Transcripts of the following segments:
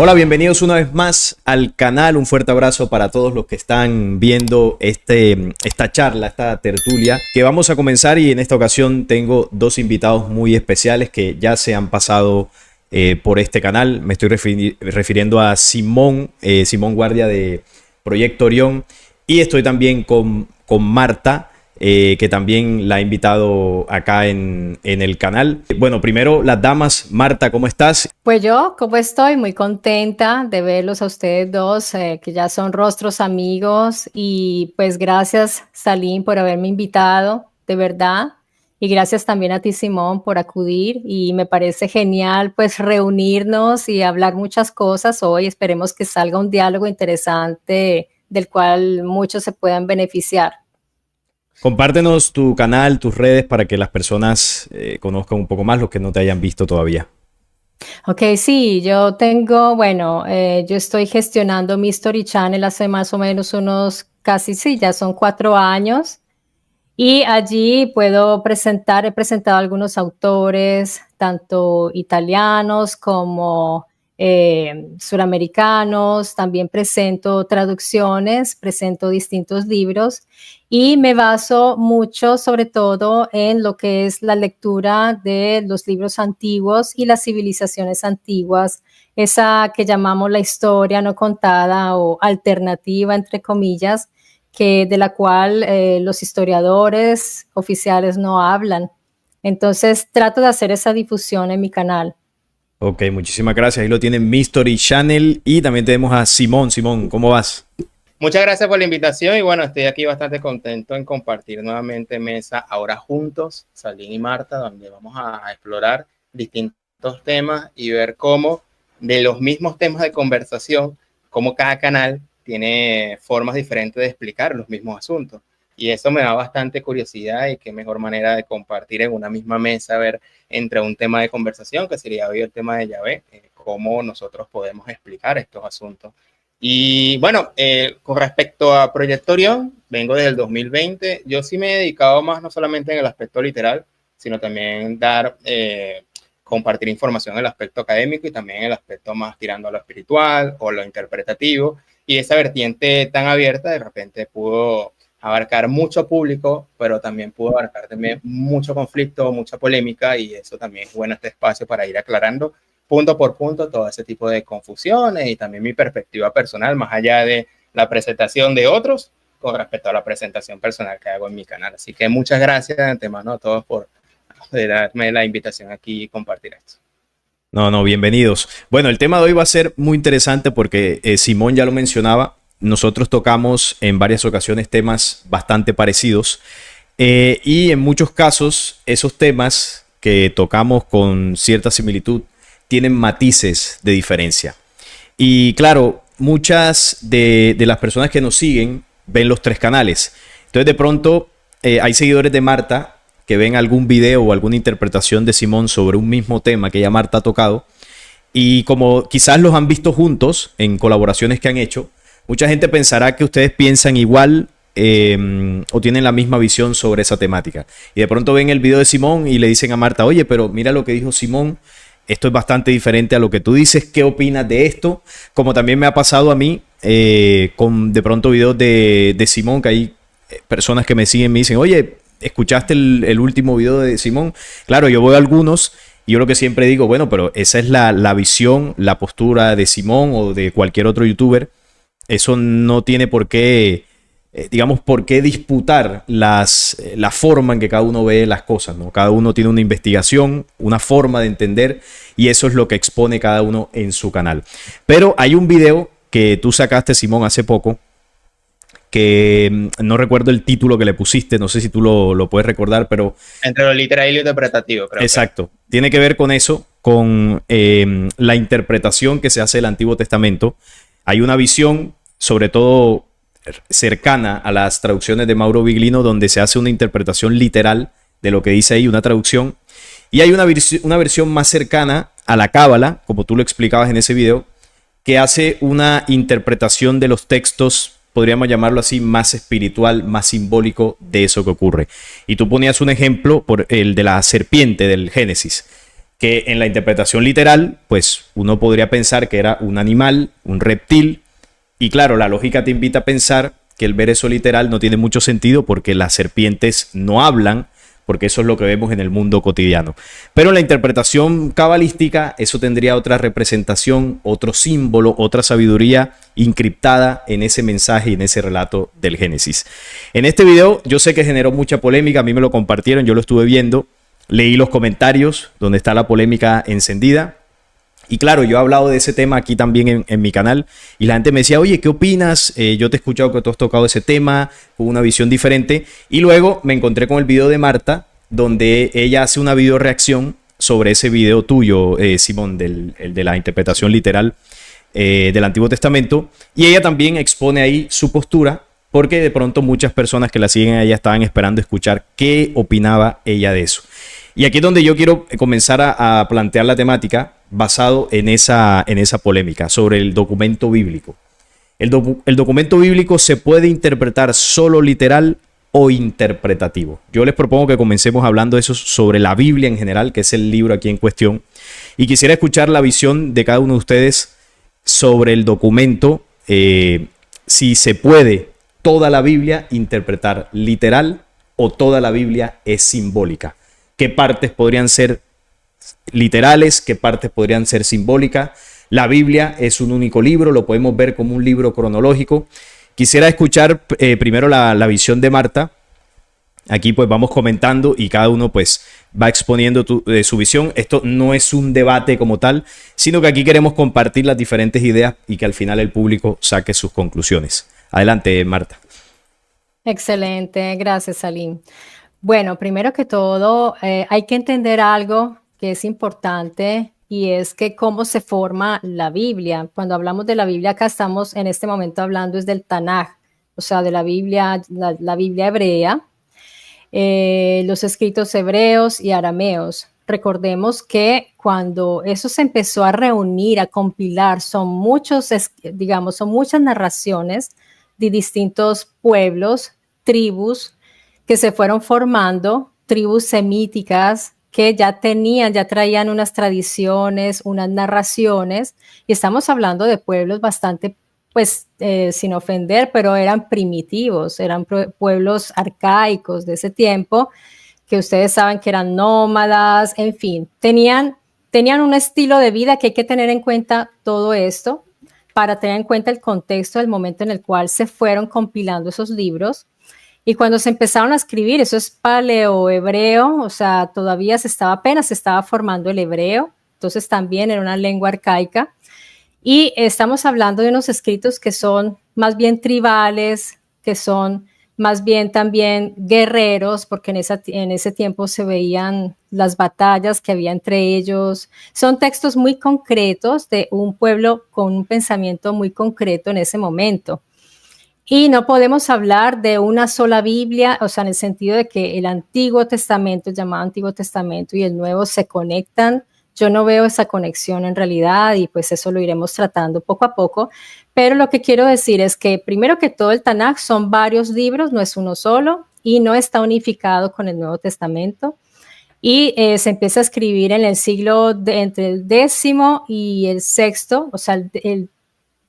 Hola, bienvenidos una vez más al canal. Un fuerte abrazo para todos los que están viendo esta charla, esta tertulia que vamos a comenzar, y en esta ocasión tengo dos invitados muy especiales que ya se han pasado por este canal. Me estoy refiriendo a Simón Guardia de Proyecto Orión, y estoy también con Marta, que también la ha invitado acá en el canal. Bueno, primero las damas. Marta, ¿cómo estás? Pues yo, como estoy muy contenta de verlos a ustedes dos, que ya son rostros amigos, y pues gracias, Salim, por haberme invitado, de verdad, y gracias también a ti, Simón, por acudir, y me parece genial pues reunirnos y hablar muchas cosas hoy. Esperemos que salga un diálogo interesante del cual muchos se puedan beneficiar. Compártenos tu canal, tus redes, para que las personas conozcan un poco más, los que no te hayan visto todavía. Ok, sí, yo tengo, bueno, yo estoy gestionando mi Story Channel hace más o menos unos casi, sí, ya son 4 años. Y allí puedo presentar, he presentado algunos autores, tanto italianos como suramericanos. También presento traducciones, presento distintos libros, y me baso mucho, sobre todo, en lo que es la lectura de los libros antiguos y las civilizaciones antiguas, esa que llamamos la historia no contada o alternativa, entre comillas, de la cual los historiadores oficiales no hablan. Entonces trato de hacer esa difusión en mi canal. Ok, muchísimas gracias. Ahí lo tienen, Mystery Channel. Y también tenemos a Simón. Simón, ¿cómo vas? Muchas gracias por la invitación, y bueno, estoy aquí bastante contento en compartir nuevamente mesa ahora juntos, Salim y Marta, donde vamos a explorar distintos temas y ver cómo de los mismos temas de conversación, cómo cada canal tiene formas diferentes de explicar los mismos asuntos. Y eso me da bastante curiosidad, y qué mejor manera de compartir en una misma mesa, ver entre un tema de conversación, que sería hoy el tema de Yahvé, cómo nosotros podemos explicar estos asuntos. Y bueno, con respecto a Proyecto Orión, vengo desde el 2020. Yo sí me he dedicado más, no solamente en el aspecto literal, sino también compartir información en el aspecto académico, y también en el aspecto más tirando a lo espiritual o lo interpretativo. Y esa vertiente tan abierta de repente pudo abarcar mucho público, pero también pudo abarcar también mucho conflicto, mucha polémica, y eso también es bueno, este espacio para ir aclarando punto por punto todo ese tipo de confusiones, y también mi perspectiva personal, más allá de la presentación de otros, con respecto a la presentación personal que hago en mi canal. Así que muchas gracias de antemano a todos por darme la invitación aquí y compartir esto. No, bienvenidos. Bueno, el tema de hoy va a ser muy interesante porque Simón ya lo mencionaba. Nosotros tocamos en varias ocasiones temas bastante parecidos, y en muchos casos esos temas que tocamos con cierta similitud tienen matices de diferencia. Y claro, muchas de las personas que nos siguen ven los tres canales. Entonces de pronto hay seguidores de Marta que ven algún video o alguna interpretación de Simón sobre un mismo tema que ya Marta ha tocado, y como quizás los han visto juntos en colaboraciones que han hecho, mucha gente pensará que ustedes piensan igual o tienen la misma visión sobre esa temática. Y de pronto ven el video de Simón y le dicen a Marta: oye, pero mira lo que dijo Simón, esto es bastante diferente a lo que tú dices, ¿qué opinas de esto? Como también me ha pasado a mí con de pronto videos de Simón, que hay personas que me siguen y me dicen: oye, ¿escuchaste el último video de Simón? Claro, yo veo algunos y yo lo que siempre digo: bueno, pero esa es la visión, la postura de Simón o de cualquier otro youtuber. Eso no tiene por qué, digamos, por qué disputar la forma en que cada uno ve las cosas, ¿no? Cada uno tiene una investigación, una forma de entender, y eso es lo que expone cada uno en su canal. Pero hay un video que tú sacaste, Simón, hace poco, que no recuerdo el título que le pusiste, no sé si tú lo puedes recordar, pero... Entre lo literal y lo interpretativo, creo. Exacto. Tiene que ver con eso, con la interpretación que se hace del Antiguo Testamento. Hay una visión, sobre todo cercana a las traducciones de Mauro Viglino, donde se hace una interpretación literal de lo que dice ahí, una traducción. Y hay una versión más cercana a la Cábala, como tú lo explicabas en ese video, que hace una interpretación de los textos, podríamos llamarlo así, más espiritual, más simbólico de eso que ocurre. Y tú ponías un ejemplo, por el de la serpiente del Génesis, que en la interpretación literal, pues uno podría pensar que era un animal, un reptil, y claro, la lógica te invita a pensar que el ver eso literal no tiene mucho sentido porque las serpientes no hablan, porque eso es lo que vemos en el mundo cotidiano. Pero en la interpretación cabalística, eso tendría otra representación, otro símbolo, otra sabiduría encriptada en ese mensaje y en ese relato del Génesis. En este video, yo sé que generó mucha polémica, a mí me lo compartieron, yo lo estuve viendo, leí los comentarios donde está la polémica encendida. Y claro, yo he hablado de ese tema aquí también en mi canal y la gente me decía, oye, ¿qué opinas? Yo te he escuchado que tú has tocado ese tema, con una visión diferente. Y luego me encontré con el video de Marta, donde ella hace una video reacción sobre ese video tuyo, Simón, el de la interpretación literal del Antiguo Testamento. Y ella también expone ahí su postura, porque de pronto muchas personas que la siguen a ella estaban esperando escuchar qué opinaba ella de eso. Y aquí es donde yo quiero comenzar a plantear la temática basado en esa polémica sobre el documento bíblico. El documento bíblico se puede interpretar solo literal o interpretativo. Yo les propongo que comencemos hablando de eso sobre la Biblia en general, que es el libro aquí en cuestión. Y quisiera escuchar la visión de cada uno de ustedes sobre el documento, si se puede toda la Biblia interpretar literal o toda la Biblia es simbólica. ¿Qué partes podrían ser literales? ¿Qué partes podrían ser simbólicas? La Biblia es un único libro, lo podemos ver como un libro cronológico. Quisiera escuchar primero la visión de Marta. Aquí pues vamos comentando y cada uno pues va exponiendo su visión. Esto no es un debate como tal, sino que aquí queremos compartir las diferentes ideas y que al final el público saque sus conclusiones. Adelante, Marta. Excelente, gracias, Salim. Bueno, primero que todo, hay que entender algo que es importante y es que cómo se forma la Biblia. Cuando hablamos de la Biblia, acá estamos en este momento hablando es del Tanaj, o sea, de la Biblia, la Biblia hebrea, los escritos hebreos y arameos. Recordemos que cuando eso se empezó a reunir, a compilar, son muchas narraciones de distintos pueblos, tribus, que se fueron formando, tribus semíticas que ya traían unas tradiciones, unas narraciones, y estamos hablando de pueblos bastante, pues, sin ofender, pero eran primitivos, eran pueblos arcaicos de ese tiempo, que ustedes saben que eran nómadas, en fin, tenían un estilo de vida que hay que tener en cuenta todo esto, para tener en cuenta el contexto del momento en el cual se fueron compilando esos libros. Y cuando se empezaron a escribir, eso es paleohebreo, o sea, todavía apenas se estaba formando el hebreo, entonces también era una lengua arcaica. Y estamos hablando de unos escritos que son más bien tribales, que son más bien también guerreros, porque en ese tiempo se veían las batallas que había entre ellos. Son textos muy concretos de un pueblo con un pensamiento muy concreto en ese momento. Y no podemos hablar de una sola Biblia, o sea, en el sentido de que el Antiguo Testamento, el llamado Antiguo Testamento, y el Nuevo se conectan. Yo no veo esa conexión en realidad y pues eso lo iremos tratando poco a poco. Pero lo que quiero decir es que primero que todo el Tanaj son varios libros, no es uno solo y no está unificado con el Nuevo Testamento. Y se empieza a escribir en el siglo entre el 10º y el 6º, o sea, el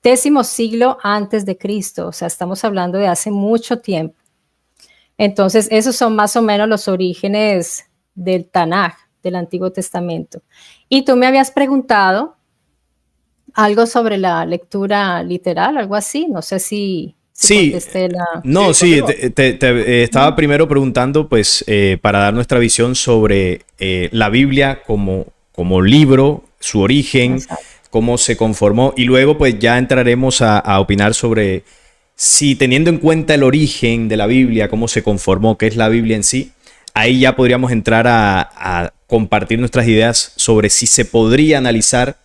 10º siglo antes de Cristo, o sea, estamos hablando de hace mucho tiempo. Entonces, esos son más o menos los orígenes del Tanaj, del Antiguo Testamento. Y tú me habías preguntado algo sobre la lectura literal, algo así, no sé si sí, no, sí, te estaba primero preguntando, pues, para dar nuestra visión sobre la Biblia como libro, su origen. Exacto. Cómo se conformó y luego pues ya entraremos a opinar sobre si teniendo en cuenta el origen de la Biblia, cómo se conformó, qué es la Biblia en sí, ahí ya podríamos entrar a compartir nuestras ideas sobre si se podría analizar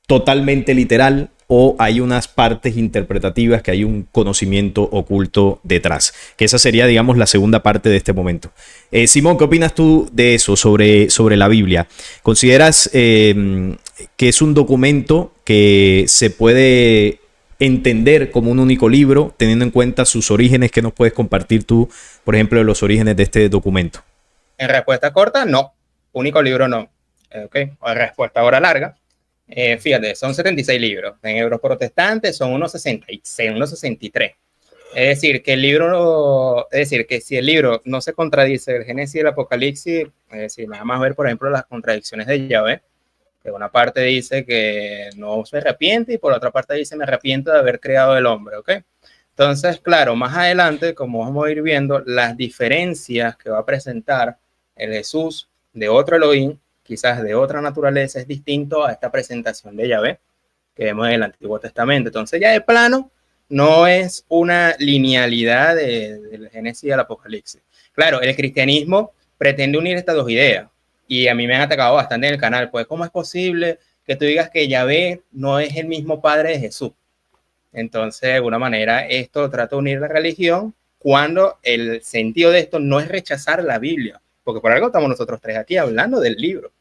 totalmente literal o hay unas partes interpretativas que hay un conocimiento oculto detrás, que esa sería, digamos, la segunda parte de este momento. Simón, ¿qué opinas tú de eso, sobre la Biblia? ¿Consideras que es un documento que se puede entender como un único libro, teniendo en cuenta sus orígenes? ¿Qué nos puedes compartir tú, por ejemplo, de los orígenes de este documento? En respuesta corta, no. Único libro no. ¿ok? O respuesta ahora larga. Fíjate, son 76 libros. En hebreos protestantes son unos 66, unos 63. Es decir, que si el libro no se contradice el Génesis y el Apocalipsis, es decir, nada más ver, por ejemplo, las contradicciones de Yahvé, que una parte dice que no se arrepiente y por la otra parte dice me arrepiento de haber creado el hombre, ¿ok? Entonces, claro, más adelante, como vamos a ir viendo, las diferencias que va a presentar el Jesús de otro Elohim, quizás de otra naturaleza, es distinto a esta presentación de Yahvé que vemos en el Antiguo Testamento. Entonces, ya de plano, no es una linealidad del Génesis y el Apocalipsis. Claro, el cristianismo pretende unir estas dos ideas y a mí me han atacado bastante en el canal. Pues, ¿cómo es posible que tú digas que Yahvé no es el mismo padre de Jesús? Entonces, de alguna manera, esto trata de unir la religión cuando el sentido de esto no es rechazar la Biblia, porque por algo estamos nosotros tres aquí hablando del libro.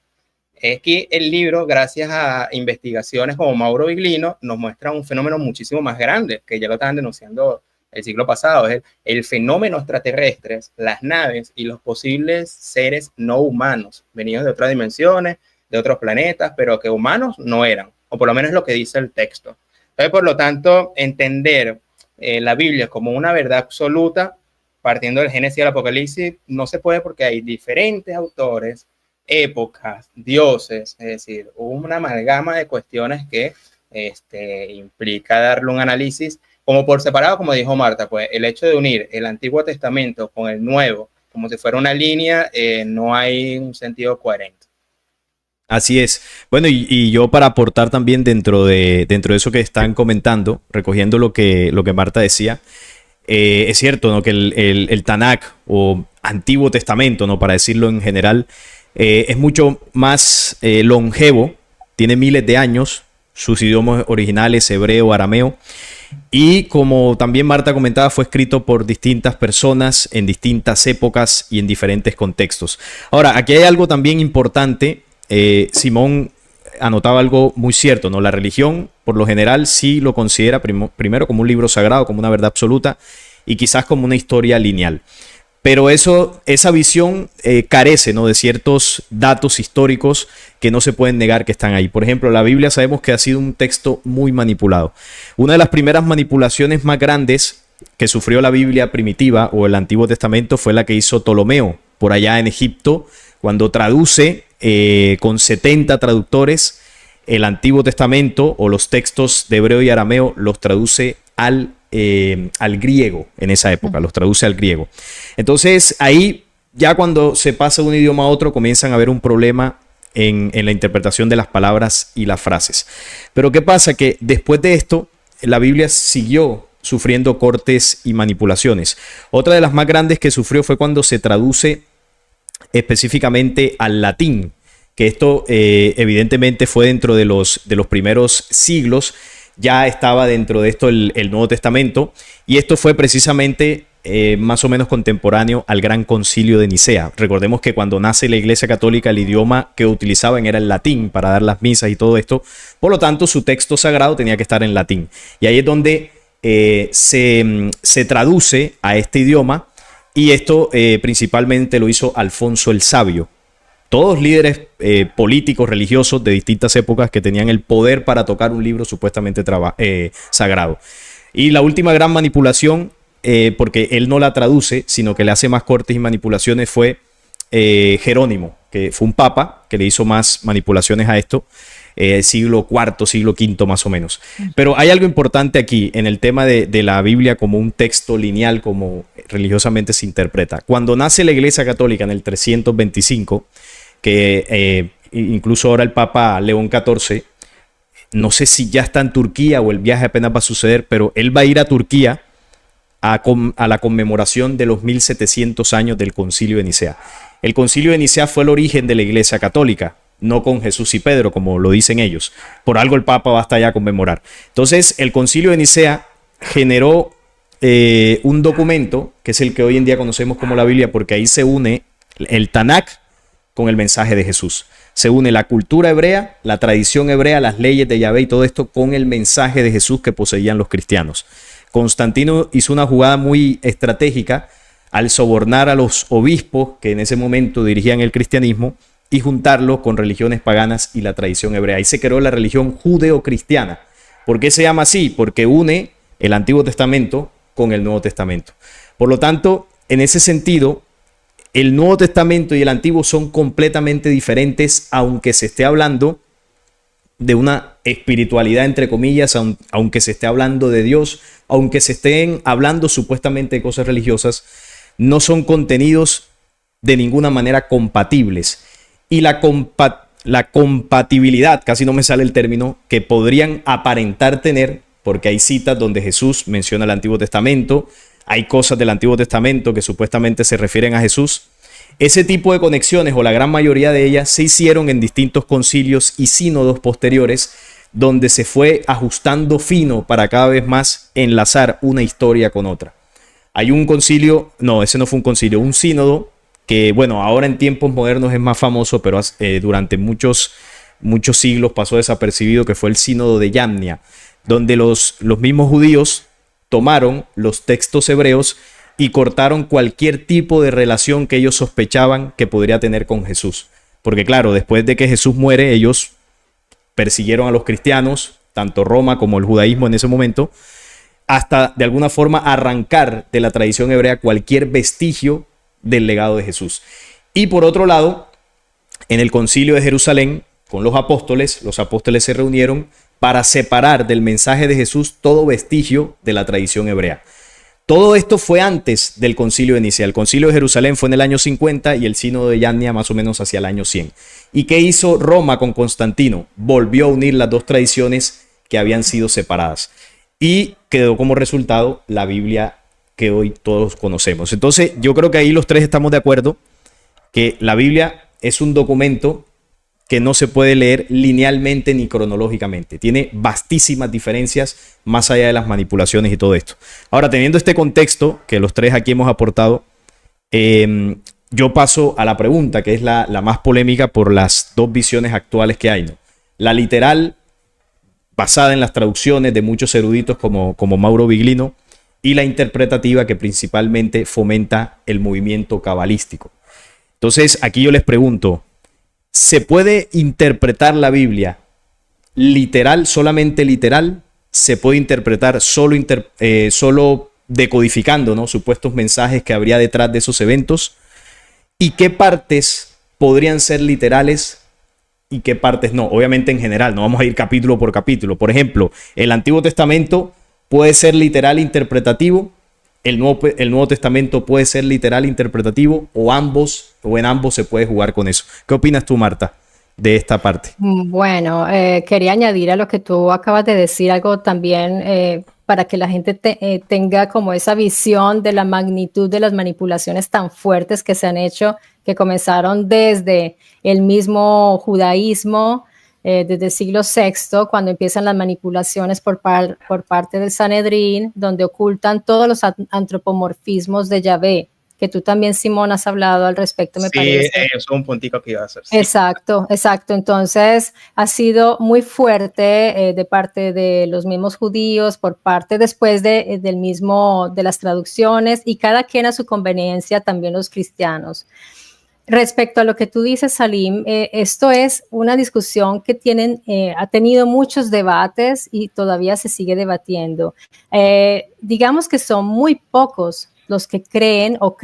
Es que el libro, gracias a investigaciones como Mauro Viglino, nos muestra un fenómeno muchísimo más grande, que ya lo estaban denunciando el siglo pasado, es el fenómeno extraterrestre, las naves y los posibles seres no humanos, venidos de otras dimensiones, de otros planetas, pero que humanos no eran, o por lo menos es lo que dice el texto. Entonces, por lo tanto, entender la Biblia como una verdad absoluta, partiendo del Génesis y el Apocalipsis, no se puede porque hay diferentes autores, épocas, dioses, es decir, una amalgama de cuestiones que implica darle un análisis como por separado, como dijo Marta, pues el hecho de unir el Antiguo Testamento con el Nuevo, como si fuera una línea, no hay un sentido coherente. Así es. Bueno, y yo para aportar también dentro de eso que están comentando, recogiendo lo que Marta decía, es cierto, ¿no? Que el Tanakh o Antiguo Testamento, ¿no? Para decirlo en general, es mucho más longevo, tiene miles de años, sus idiomas originales, hebreo, arameo, y como también Marta comentaba, fue escrito por distintas personas en distintas épocas y en diferentes contextos. Ahora, aquí hay algo también importante. Simón anotaba algo muy cierto, ¿no? La religión, por lo general, sí lo considera primero como un libro sagrado, como una verdad absoluta, y quizás como una historia lineal. Pero esa visión carece, ¿no? De ciertos datos históricos que no se pueden negar que están ahí. Por ejemplo, la Biblia sabemos que ha sido un texto muy manipulado. Una de las primeras manipulaciones más grandes que sufrió la Biblia primitiva o el Antiguo Testamento fue la que hizo Ptolomeo por allá en Egipto, cuando traduce con 70 traductores el Antiguo Testamento o los textos de hebreo y arameo, los traduce al griego en esa época, los traduce al griego. Entonces ahí ya cuando se pasa de un idioma a otro comienzan a haber un problema en la interpretación de las palabras y las frases. Pero ¿qué pasa? Que después de esto la Biblia siguió sufriendo cortes y manipulaciones. Otra de las más grandes que sufrió fue cuando se traduce específicamente al latín, que esto evidentemente fue dentro de los primeros siglos. Ya estaba dentro de esto el Nuevo Testamento, y esto fue precisamente más o menos contemporáneo al Gran Concilio de Nicea. Recordemos que cuando nace la Iglesia Católica, el idioma que utilizaban era el latín para dar las misas y todo esto. Por lo tanto, su texto sagrado tenía que estar en latín. Y ahí es donde se traduce a este idioma, y esto principalmente lo hizo Alfonso el Sabio. Todos líderes políticos, religiosos de distintas épocas que tenían el poder para tocar un libro supuestamente sagrado. Y la última gran manipulación, porque él no la traduce, sino que le hace más cortes y manipulaciones, fue Jerónimo, que fue un papa que le hizo más manipulaciones a esto, siglo IV, siglo V más o menos. Pero hay algo importante aquí en el tema de la Biblia como un texto lineal, como religiosamente se interpreta. Cuando nace la Iglesia Católica en el 325, que incluso ahora el Papa León XIV, no sé si ya está en Turquía o el viaje apenas va a suceder, pero él va a ir a Turquía a la conmemoración de los 1700 años del Concilio de Nicea. El Concilio de Nicea fue el origen de la Iglesia Católica, no con Jesús y Pedro, como lo dicen ellos. Por algo el Papa va hasta allá a conmemorar. Entonces, el Concilio de Nicea generó un documento, que es el que hoy en día conocemos como la Biblia, porque ahí se une el Tanakh con el mensaje de Jesús. Se une la cultura hebrea, la tradición hebrea, las leyes de Yahvé y todo esto con el mensaje de Jesús que poseían los cristianos. Constantino hizo una jugada muy estratégica al sobornar a los obispos que en ese momento dirigían el cristianismo, y juntarlo con religiones paganas y la tradición hebrea. Ahí se creó la religión judeocristiana. ¿Por qué se llama así? Porque une el Antiguo Testamento con el Nuevo Testamento. Por lo tanto, en ese sentido, el Nuevo Testamento y el Antiguo son completamente diferentes, aunque se esté hablando de una espiritualidad, entre comillas, aunque se esté hablando de Dios, aunque se estén hablando supuestamente de cosas religiosas, no son contenidos de ninguna manera compatibles. Y la compatibilidad, casi no me sale el término, que podrían aparentar tener, porque hay citas donde Jesús menciona el Antiguo Testamento, hay cosas del Antiguo Testamento que supuestamente se refieren a Jesús. Ese tipo de conexiones, o la gran mayoría de ellas, se hicieron en distintos concilios y sínodos posteriores, donde se fue ajustando fino para cada vez más enlazar una historia con otra. Hay un concilio, no, ese no fue un concilio, un sínodo que, bueno, ahora en tiempos modernos es más famoso, pero durante muchos siglos pasó desapercibido, que fue el sínodo de Yamnia, donde los mismos judíos tomaron los textos hebreos y cortaron cualquier tipo de relación que ellos sospechaban que podría tener con Jesús. Porque claro, después de que Jesús muere, ellos persiguieron a los cristianos, tanto Roma como el judaísmo en ese momento, hasta de alguna forma arrancar de la tradición hebrea cualquier vestigio del legado de Jesús. Y por otro lado, en el concilio de Jerusalén, con los apóstoles se reunieron para separar del mensaje de Jesús todo vestigio de la tradición hebrea. Todo esto fue antes del concilio inicial. El concilio de Jerusalén fue en el año 50 y el sínodo de Yamnia más o menos hacia el año 100. ¿Y qué hizo Roma con Constantino? Volvió a unir las dos tradiciones que habían sido separadas. Y quedó como resultado la Biblia que hoy todos conocemos. Entonces, yo creo que ahí los tres estamos de acuerdo que la Biblia es un documento que no se puede leer linealmente ni cronológicamente. Tiene vastísimas diferencias más allá de las manipulaciones y todo esto. Ahora, teniendo este contexto que los tres aquí hemos aportado, yo paso a la pregunta, que es la más polémica por las dos visiones actuales que hay, ¿no? La literal, basada en las traducciones de muchos eruditos como Mauro Biglino, y la interpretativa, que principalmente fomenta el movimiento cabalístico. Entonces, aquí yo les pregunto, ¿se puede interpretar la Biblia literal, solamente literal? ¿Se puede interpretar solo decodificando, ¿no?, supuestos mensajes que habría detrás de esos eventos? ¿Y qué partes podrían ser literales y qué partes no? Obviamente en general, no vamos a ir capítulo por capítulo. Por ejemplo, el Antiguo Testamento puede ser literal interpretativo, el Nuevo Testamento puede ser literal interpretativo, o ambos, o en ambos se puede jugar con eso. ¿Qué opinas tú, Marta, de esta parte? Bueno, quería añadir a lo que tú acabas de decir algo también para que la gente tenga como esa visión de la magnitud de las manipulaciones tan fuertes que se han hecho, que comenzaron desde el mismo judaísmo, desde el siglo VI, cuando empiezan las manipulaciones por parte del Sanedrín, donde ocultan todos los antropomorfismos de Yahvé, que tú también, Simón, has hablado al respecto, me parece. Sí, eso es un puntico que iba a hacer. Sí. Exacto. Entonces, ha sido muy fuerte de parte de los mismos judíos, por parte después de las traducciones, y cada quien a su conveniencia, también los cristianos. Respecto a lo que tú dices, Salim, esto es una discusión que ha tenido muchos debates y todavía se sigue debatiendo. Digamos que son muy pocos los que creen o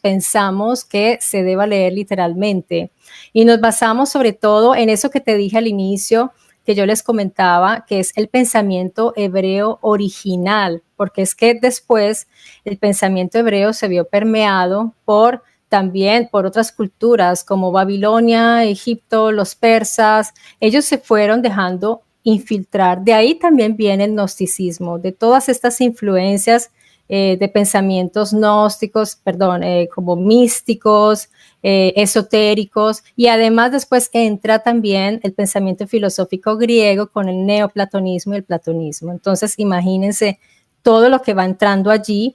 pensamos que se deba leer literalmente. Y nos basamos sobre todo en eso que te dije al inicio, que yo les comentaba, que es el pensamiento hebreo original, porque es que después el pensamiento hebreo se vio permeado también por otras culturas como Babilonia, Egipto, los persas. Ellos se fueron dejando infiltrar. De ahí también viene el gnosticismo, de todas estas influencias de pensamientos gnósticos, como místicos, esotéricos, y además después entra también el pensamiento filosófico griego con el neoplatonismo y el platonismo. Entonces, imagínense todo lo que va entrando allí.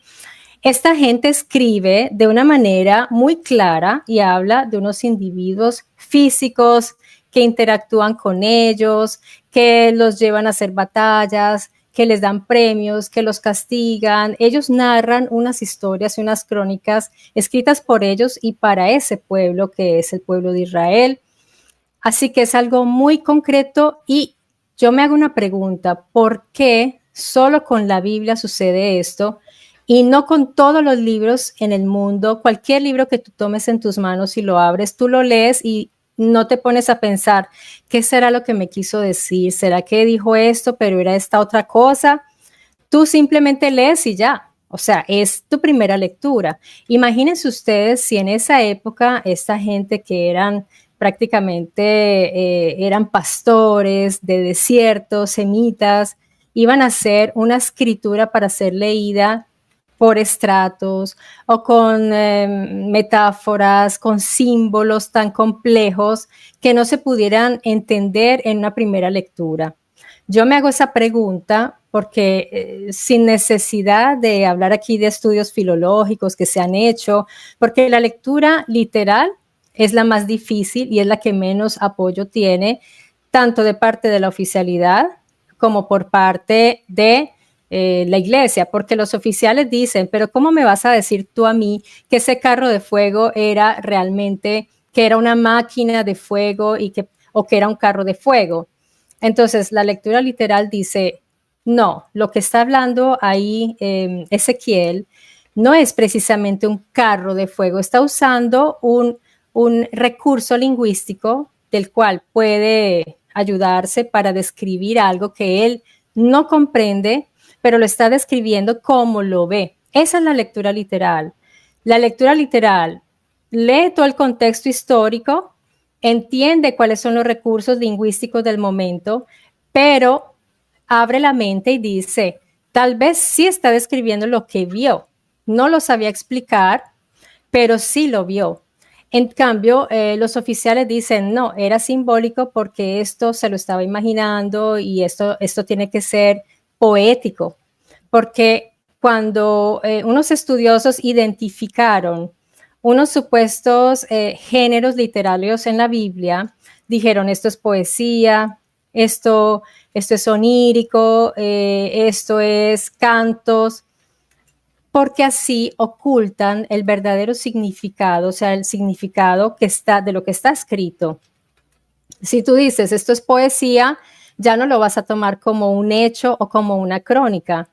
Esta gente escribe de una manera muy clara y habla de unos individuos físicos que interactúan con ellos, que los llevan a hacer batallas, que les dan premios, que los castigan. Ellos narran unas historias y unas crónicas escritas por ellos y para ese pueblo que es el pueblo de Israel. Así que es algo muy concreto y yo me hago una pregunta, ¿por qué solo con la Biblia sucede esto y no con todos los libros en el mundo? Cualquier libro que tú tomes en tus manos y lo abres, tú lo lees y no te pones a pensar, ¿qué será lo que me quiso decir? ¿Será que dijo esto, pero era esta otra cosa? Tú simplemente lees y ya. O sea, es tu primera lectura. Imagínense ustedes si en esa época esta gente que eran prácticamente eran pastores de desiertos, semitas, iban a hacer una escritura para ser leída por estratos o con metáforas, con símbolos tan complejos que no se pudieran entender en una primera lectura. Yo me hago esa pregunta porque sin necesidad de hablar aquí de estudios filológicos que se han hecho, porque la lectura literal es la más difícil y es la que menos apoyo tiene, tanto de parte de la oficialidad como por parte de la iglesia, porque los oficiales dicen, pero ¿cómo me vas a decir tú a mí que ese carro de fuego era realmente, que era una máquina de fuego o que era un carro de fuego? Entonces, la lectura literal dice, no, lo que está hablando ahí Ezequiel no es precisamente un carro de fuego, está usando un recurso lingüístico del cual puede ayudarse para describir algo que él no comprende, pero lo está describiendo como lo ve. Esa es la lectura literal. La lectura literal lee todo el contexto histórico, entiende cuáles son los recursos lingüísticos del momento, pero abre la mente y dice, tal vez sí está describiendo lo que vio. No lo sabía explicar, pero sí lo vio. En cambio, los oficiales dicen, no, era simbólico porque esto se lo estaba imaginando y esto tiene que ser poético, porque cuando unos estudiosos identificaron unos supuestos géneros literarios en la Biblia, dijeron, esto es poesía, esto es onírico, esto es cantos, porque así ocultan el verdadero significado, o sea, el significado que está de lo que está escrito. Si tú dices esto es poesía, ya no lo vas a tomar como un hecho o como una crónica.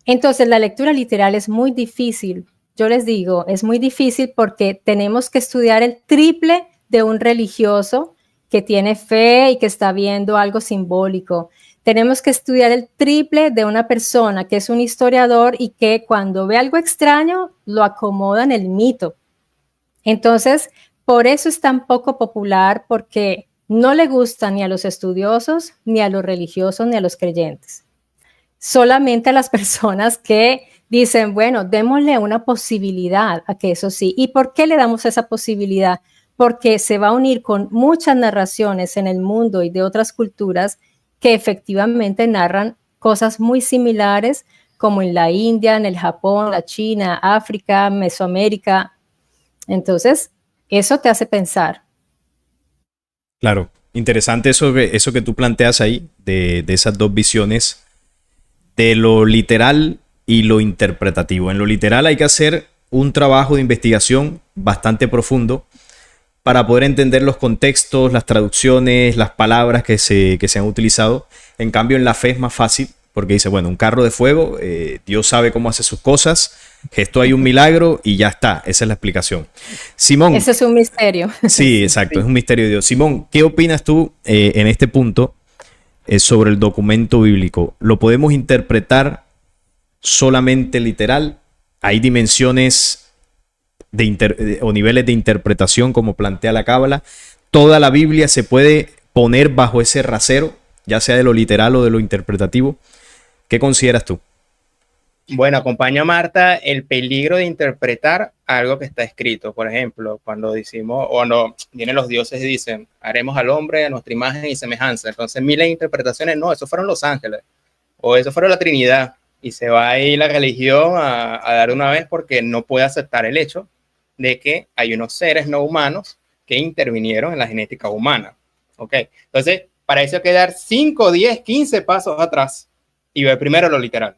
Entonces, la lectura literal es muy difícil. Yo les digo, es muy difícil porque tenemos que estudiar el triple de un religioso que tiene fe y que está viendo algo simbólico. Tenemos que estudiar el triple de una persona que es un historiador y que cuando ve algo extraño lo acomoda en el mito. Entonces, por eso es tan poco popular, porque no le gusta ni a los estudiosos, ni a los religiosos, ni a los creyentes. Solamente a las personas que dicen, bueno, démosle una posibilidad a que eso sí. ¿Y por qué le damos esa posibilidad? Porque se va a unir con muchas narraciones en el mundo y de otras culturas que efectivamente narran cosas muy similares, como en la India, en el Japón, la China, África, Mesoamérica. Entonces, eso te hace pensar. Claro, interesante eso que tú planteas ahí, de esas dos visiones, de lo literal y lo interpretativo. En lo literal hay que hacer un trabajo de investigación bastante profundo para poder entender los contextos, las traducciones, las palabras que se han utilizado. En cambio, en la fe es más fácil, porque dice, bueno, un carro de fuego, Dios sabe cómo hace sus cosas, gestó ahí un milagro y ya está, esa es la explicación. Simón. Ese es un misterio. Sí, exacto, Sí. es un misterio de Dios. Simón, ¿qué opinas tú en este punto sobre el documento bíblico? ¿Lo podemos interpretar solamente literal? ¿Hay dimensiones o niveles de interpretación como plantea la Cábala? ¿Toda la Biblia se puede poner bajo ese rasero, ya sea de lo literal o de lo interpretativo? ¿Qué consideras tú? Bueno, acompaño a Marta el peligro de interpretar algo que está escrito. Por ejemplo, cuando decimos, o no, vienen los dioses y dicen, haremos al hombre a nuestra imagen y semejanza. Entonces, miles de interpretaciones, no, esos fueron los ángeles, o eso fueron la Trinidad. Y se va ahí la religión a dar una vez porque no puede aceptar el hecho de que hay unos seres no humanos que intervinieron en la genética humana. ¿Ok? Entonces, para eso hay que dar 5, 10, 15 pasos atrás y ver primero lo literal.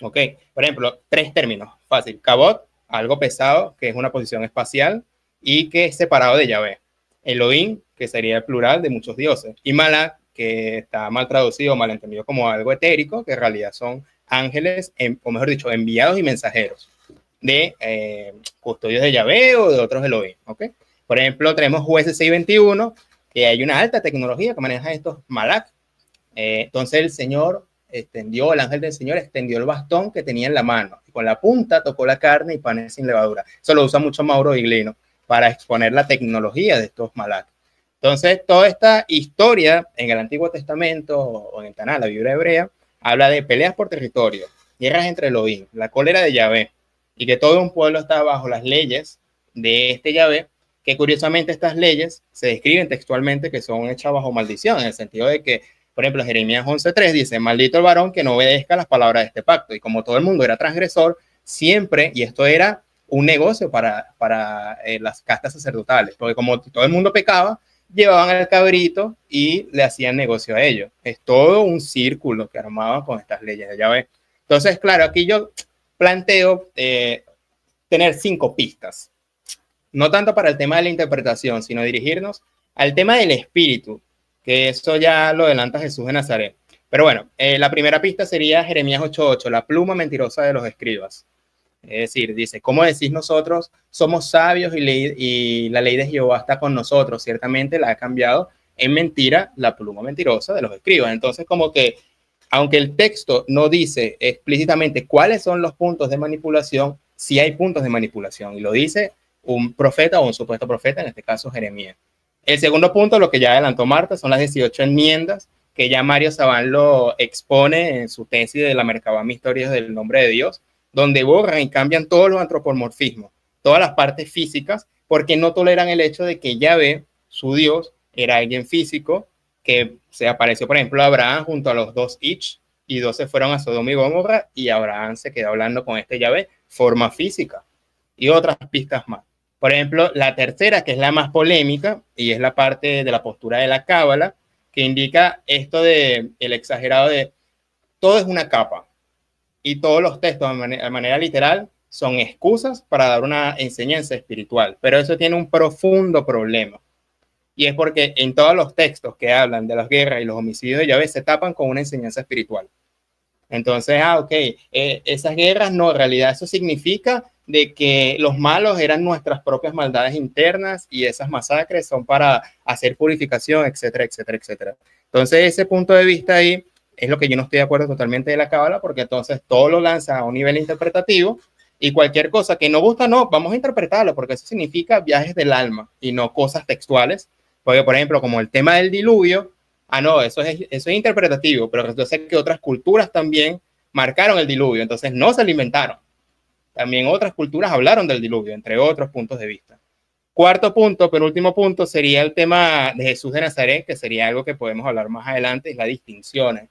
¿Ok? Por ejemplo, 3 términos. Fácil. Kabod, algo pesado, que es una posición espacial y que es separado de Yahvé. Elohim, que sería el plural de muchos dioses. Y Malak, que está mal traducido, mal entendido como algo etérico, que en realidad son ángeles, o mejor dicho, enviados y mensajeros de custodios de Yahvé o de otros Elohim. ¿Ok? Por ejemplo, tenemos Jueces 6:21, que hay una alta tecnología que maneja estos Malak. Entonces el Señor el ángel del Señor extendió el bastón que tenía en la mano y con la punta tocó la carne y panes sin levadura. Eso lo usa mucho Mauro Iglino para exponer la tecnología de estos Malak. Entonces, toda esta historia en el Antiguo Testamento o en el Tanaj, la Biblia hebrea, habla de peleas por territorio, guerras entre Elohim, la cólera de Yahvé, y que todo un pueblo está bajo las leyes de este Yahvé, que curiosamente estas leyes se describen textualmente que son hechas bajo maldición, en el sentido de que, por ejemplo, Jeremías 11:3 dice, maldito el varón que no obedezca las palabras de este pacto. Y como todo el mundo era transgresor, siempre, y esto era un negocio para las castas sacerdotales, porque como todo el mundo pecaba, llevaban al cabrito y le hacían negocio a ellos. Es todo un círculo que armaban con estas leyes de Yahvé. Entonces, claro, aquí yo planteo tener 5 pistas, no tanto para el tema de la interpretación, sino dirigirnos al tema del espíritu, que eso ya lo adelanta Jesús de Nazaret. Pero bueno, la primera pista sería Jeremías 8:8, la pluma mentirosa de los escribas. Es decir, dice, ¿cómo decís nosotros somos sabios y la ley de Jehová está con nosotros? Ciertamente la ha cambiado en mentira la pluma mentirosa de los escribas. Entonces, como que, aunque el texto no dice explícitamente cuáles son los puntos de manipulación, sí hay puntos de manipulación, y lo dice un profeta o un supuesto profeta, en este caso Jeremías. El segundo punto, lo que ya adelantó Marta, son las 18 enmiendas que ya Mario Sabán lo expone en su tesis de la Merkabah Historias del Nombre de Dios, donde borran y cambian todos los antropomorfismos, todas las partes físicas, porque no toleran el hecho de que Yahvé, su Dios, era alguien físico, que se apareció, por ejemplo, a Abraham junto a los 2 Ich, y 2 se fueron a Sodoma y Gomorra, y Abraham se quedó hablando con este Yahvé, forma física, y otras pistas más. Por ejemplo, la tercera, que es la más polémica, y es la parte de la postura de la Cábala, que indica esto de el exagerado de todo es una capa, y todos los textos de manera literal son excusas para dar una enseñanza espiritual. Pero eso tiene un profundo problema. Y es porque en todos los textos que hablan de las guerras y los homicidios de Yahvé se tapan con una enseñanza espiritual. Entonces, esas guerras no, en realidad eso significa de que los malos eran nuestras propias maldades internas y esas masacres son para hacer purificación, etcétera, etcétera, etcétera. Entonces, ese punto de vista ahí es lo que yo no estoy de acuerdo totalmente de la Cábala, porque entonces todo lo lanza a un nivel interpretativo y cualquier cosa que no gusta, no, vamos a interpretarlo, porque eso significa viajes del alma y no cosas textuales. Porque, por ejemplo, como el tema del diluvio, no, eso es interpretativo, pero yo sé que otras culturas también marcaron el diluvio, entonces no se lo inventaron. También otras culturas hablaron del diluvio, entre otros puntos de vista. Cuarto punto, penúltimo punto, sería el tema de Jesús de Nazaret, que sería algo que podemos hablar más adelante, es la distinción.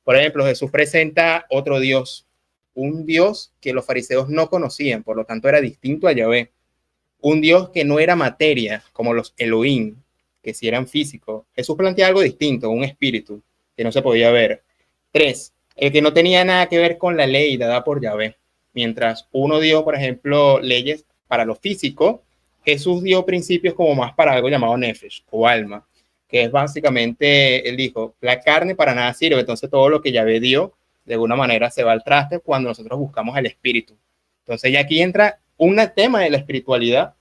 Por ejemplo, Jesús presenta otro Dios, un Dios que los fariseos no conocían, por lo tanto era distinto a Yahvé. Un Dios que no era materia, como los Elohim, que sí eran físicos. Jesús plantea algo distinto, un espíritu que no se podía ver. 3, el que no tenía nada que ver con la ley dada por Yahvé. Mientras uno dio, por ejemplo, leyes para lo físico, Jesús dio principios como más para algo llamado nefesh o alma, que es básicamente, él dijo, la carne para nada sirve, entonces todo lo que Yahvé dio, de alguna manera se va al traste cuando nosotros buscamos el espíritu. Entonces ya aquí entra un tema de la espiritualidad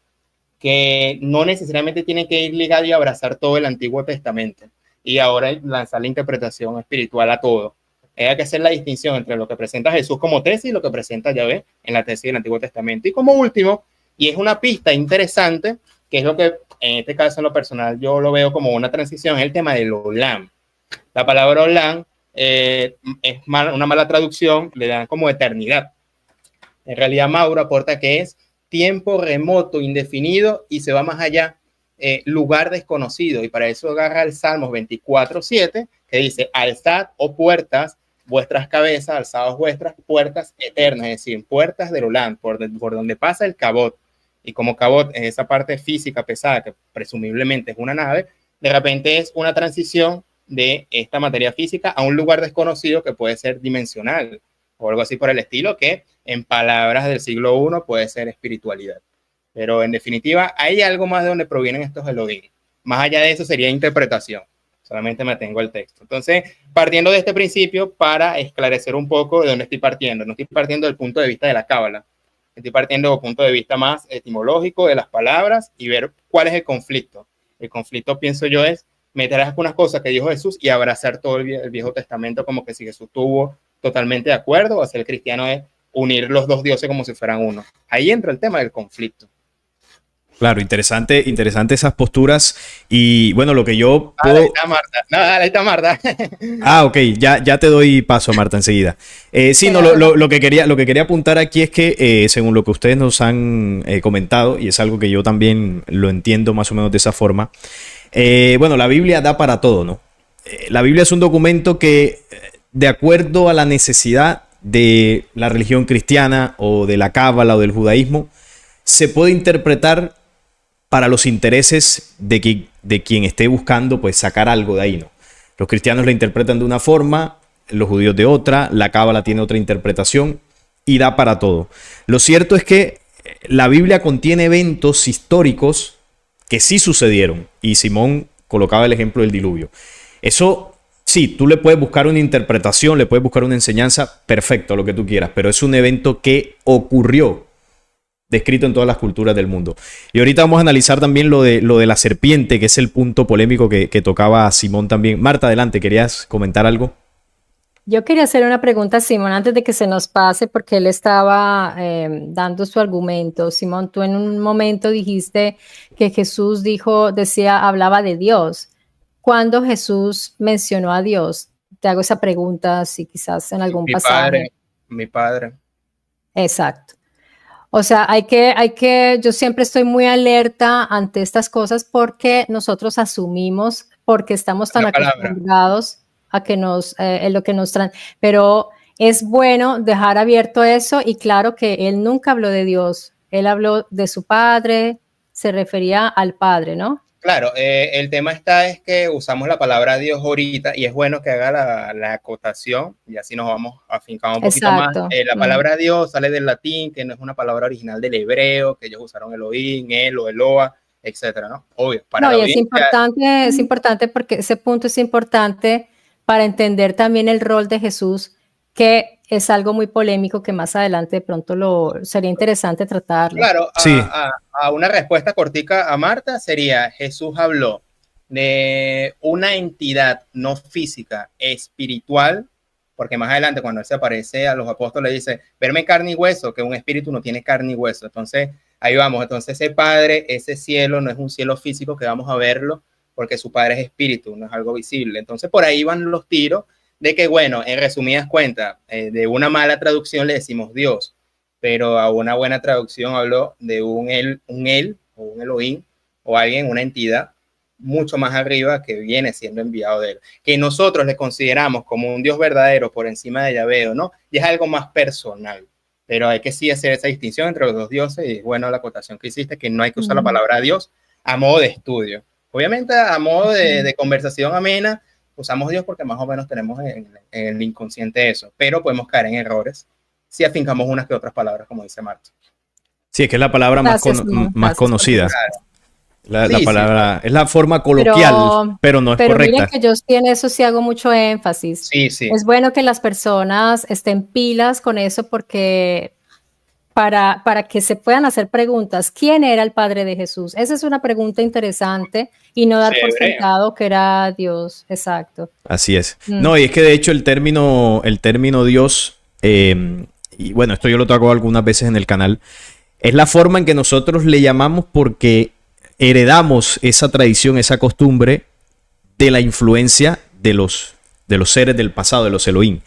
que no necesariamente tiene que ir ligado y abrazar todo el Antiguo Testamento y ahora lanzar la interpretación espiritual a todo. Hay que hacer la distinción entre lo que presenta Jesús como tesis y lo que presenta Yahvé en la tesis del Antiguo Testamento. Y como último, y es una pista interesante, que es lo que en este caso en lo personal yo lo veo como una transición, es el tema del olam. La palabra olam es una mala traducción, le dan como eternidad. En realidad Mauro aporta que es tiempo remoto, indefinido, y se va más allá, lugar desconocido, y para eso agarra el Salmos 24:7, que dice, alzad, oh puertas, vuestras cabezas, alzados vuestras puertas eternas, es decir, puertas del Olam, por donde pasa el Kabod, y como Kabod es esa parte física pesada, que presumiblemente es una nave, de repente es una transición de esta materia física a un lugar desconocido que puede ser dimensional o algo así por el estilo, que en palabras del siglo I puede ser espiritualidad. Pero en definitiva, hay algo más de donde provienen estos Elohim. Más allá de eso sería interpretación. Solamente me atengo al texto. Entonces, partiendo de este principio, para esclarecer un poco de dónde estoy partiendo. No estoy partiendo del punto de vista de la cábala. Estoy partiendo del punto de vista más etimológico de las palabras y ver cuál es el conflicto. El conflicto, pienso yo, es meter algunas cosas que dijo Jesús y abrazar todo el Viejo Testamento como que si Jesús estuvo totalmente de acuerdo, o hacer el cristiano es unir los dos dioses como si fueran uno. Ahí entra el tema del conflicto. Claro, interesante esas posturas. Y bueno, lo que yo puedo... Ahí está Marta. No, ahí está Marta. Ok, ya te doy paso, Marta, enseguida. Sí, no, lo que quería apuntar aquí es que según lo que ustedes nos han comentado, y es algo que yo también lo entiendo más o menos de esa forma, bueno, la Biblia da para todo, ¿no? La Biblia es un documento que, de acuerdo a la necesidad de la religión cristiana o de la cábala o del judaísmo, se puede interpretar para los intereses de quien esté buscando pues sacar algo de ahí, ¿no? Los cristianos la interpretan de una forma, los judíos de otra, la cábala tiene otra interpretación y da para todo. Lo cierto es que la Biblia contiene eventos históricos que sí sucedieron, y Simón colocaba el ejemplo del diluvio. Eso sí, tú le puedes buscar una interpretación, le puedes buscar una enseñanza, perfecto, lo que tú quieras, pero es un evento que ocurrió, descrito en todas las culturas del mundo. Y ahorita vamos a analizar también lo de la serpiente, que es el punto polémico que tocaba Simón también. Marta, adelante, ¿querías comentar algo? Yo quería hacer una pregunta a Simón antes de que se nos pase, porque él estaba dando su argumento. Simón, tú en un momento dijiste que Jesús hablaba de Dios. ¿Cuándo Jesús mencionó a Dios? Te hago esa pregunta, si quizás en algún pasaje. Mi padre. Exacto. O sea, yo siempre estoy muy alerta ante estas cosas porque nosotros asumimos, porque estamos tan acostumbrados a que en lo que nos traen. Pero es bueno dejar abierto eso, y claro que él nunca habló de Dios. Él habló de su padre, se refería al padre, ¿no? Claro, el tema es que usamos la palabra Dios ahorita y es bueno que haga la acotación y así nos vamos a afincar un poquito más. La palabra Dios sale del latín, que no es una palabra original del hebreo, que ellos usaron Elohim, o Eloa, etcétera, ¿no? Obvio. Es importante porque ese punto es importante para entender también el rol de Jesús, que es algo muy polémico que más adelante de pronto sería interesante tratarlo. Claro, sí. A una respuesta cortica a Marta sería: Jesús habló de una entidad no física, espiritual, porque más adelante cuando él se aparece a los apóstoles dice, verme carne y hueso, que un espíritu no tiene carne y hueso. Entonces, ahí vamos. Entonces, ese Padre, ese cielo, no es un cielo físico que vamos a verlo, porque su Padre es espíritu, no es algo visible. Entonces, por ahí van los tiros de que, bueno, en resumidas cuentas, de una mala traducción le decimos Dios, pero a una buena traducción habló de un él o un Elohim o alguien, una entidad mucho más arriba que viene siendo enviado de él, que nosotros le consideramos como un Dios verdadero por encima de Yahvé, ¿no? Y es algo más personal, pero hay que sí hacer esa distinción entre los dos dioses. Y bueno, la acotación que hiciste, que no hay que usar la palabra Dios a modo de estudio. Obviamente a modo de conversación amena, usamos Dios porque más o menos tenemos en el inconsciente eso, pero podemos caer en errores si afincamos unas que otras palabras, como dice Marta. Sí, es que es la palabra más conocida. La palabra es la forma coloquial, pero no es correcta. Pero miren que yo en eso sí hago mucho énfasis. Sí, sí. Es bueno que las personas estén pilas con eso, porque para que se puedan hacer preguntas. ¿Quién era el padre de Jesús? Esa es una pregunta interesante, y no dar por sentado que era Dios. Exacto. Así es. No, y es que de hecho el término Dios, y bueno, esto yo lo toco algunas veces en el canal, es la forma en que nosotros le llamamos porque heredamos esa tradición, esa costumbre de la influencia de los seres del pasado, de los Elohim.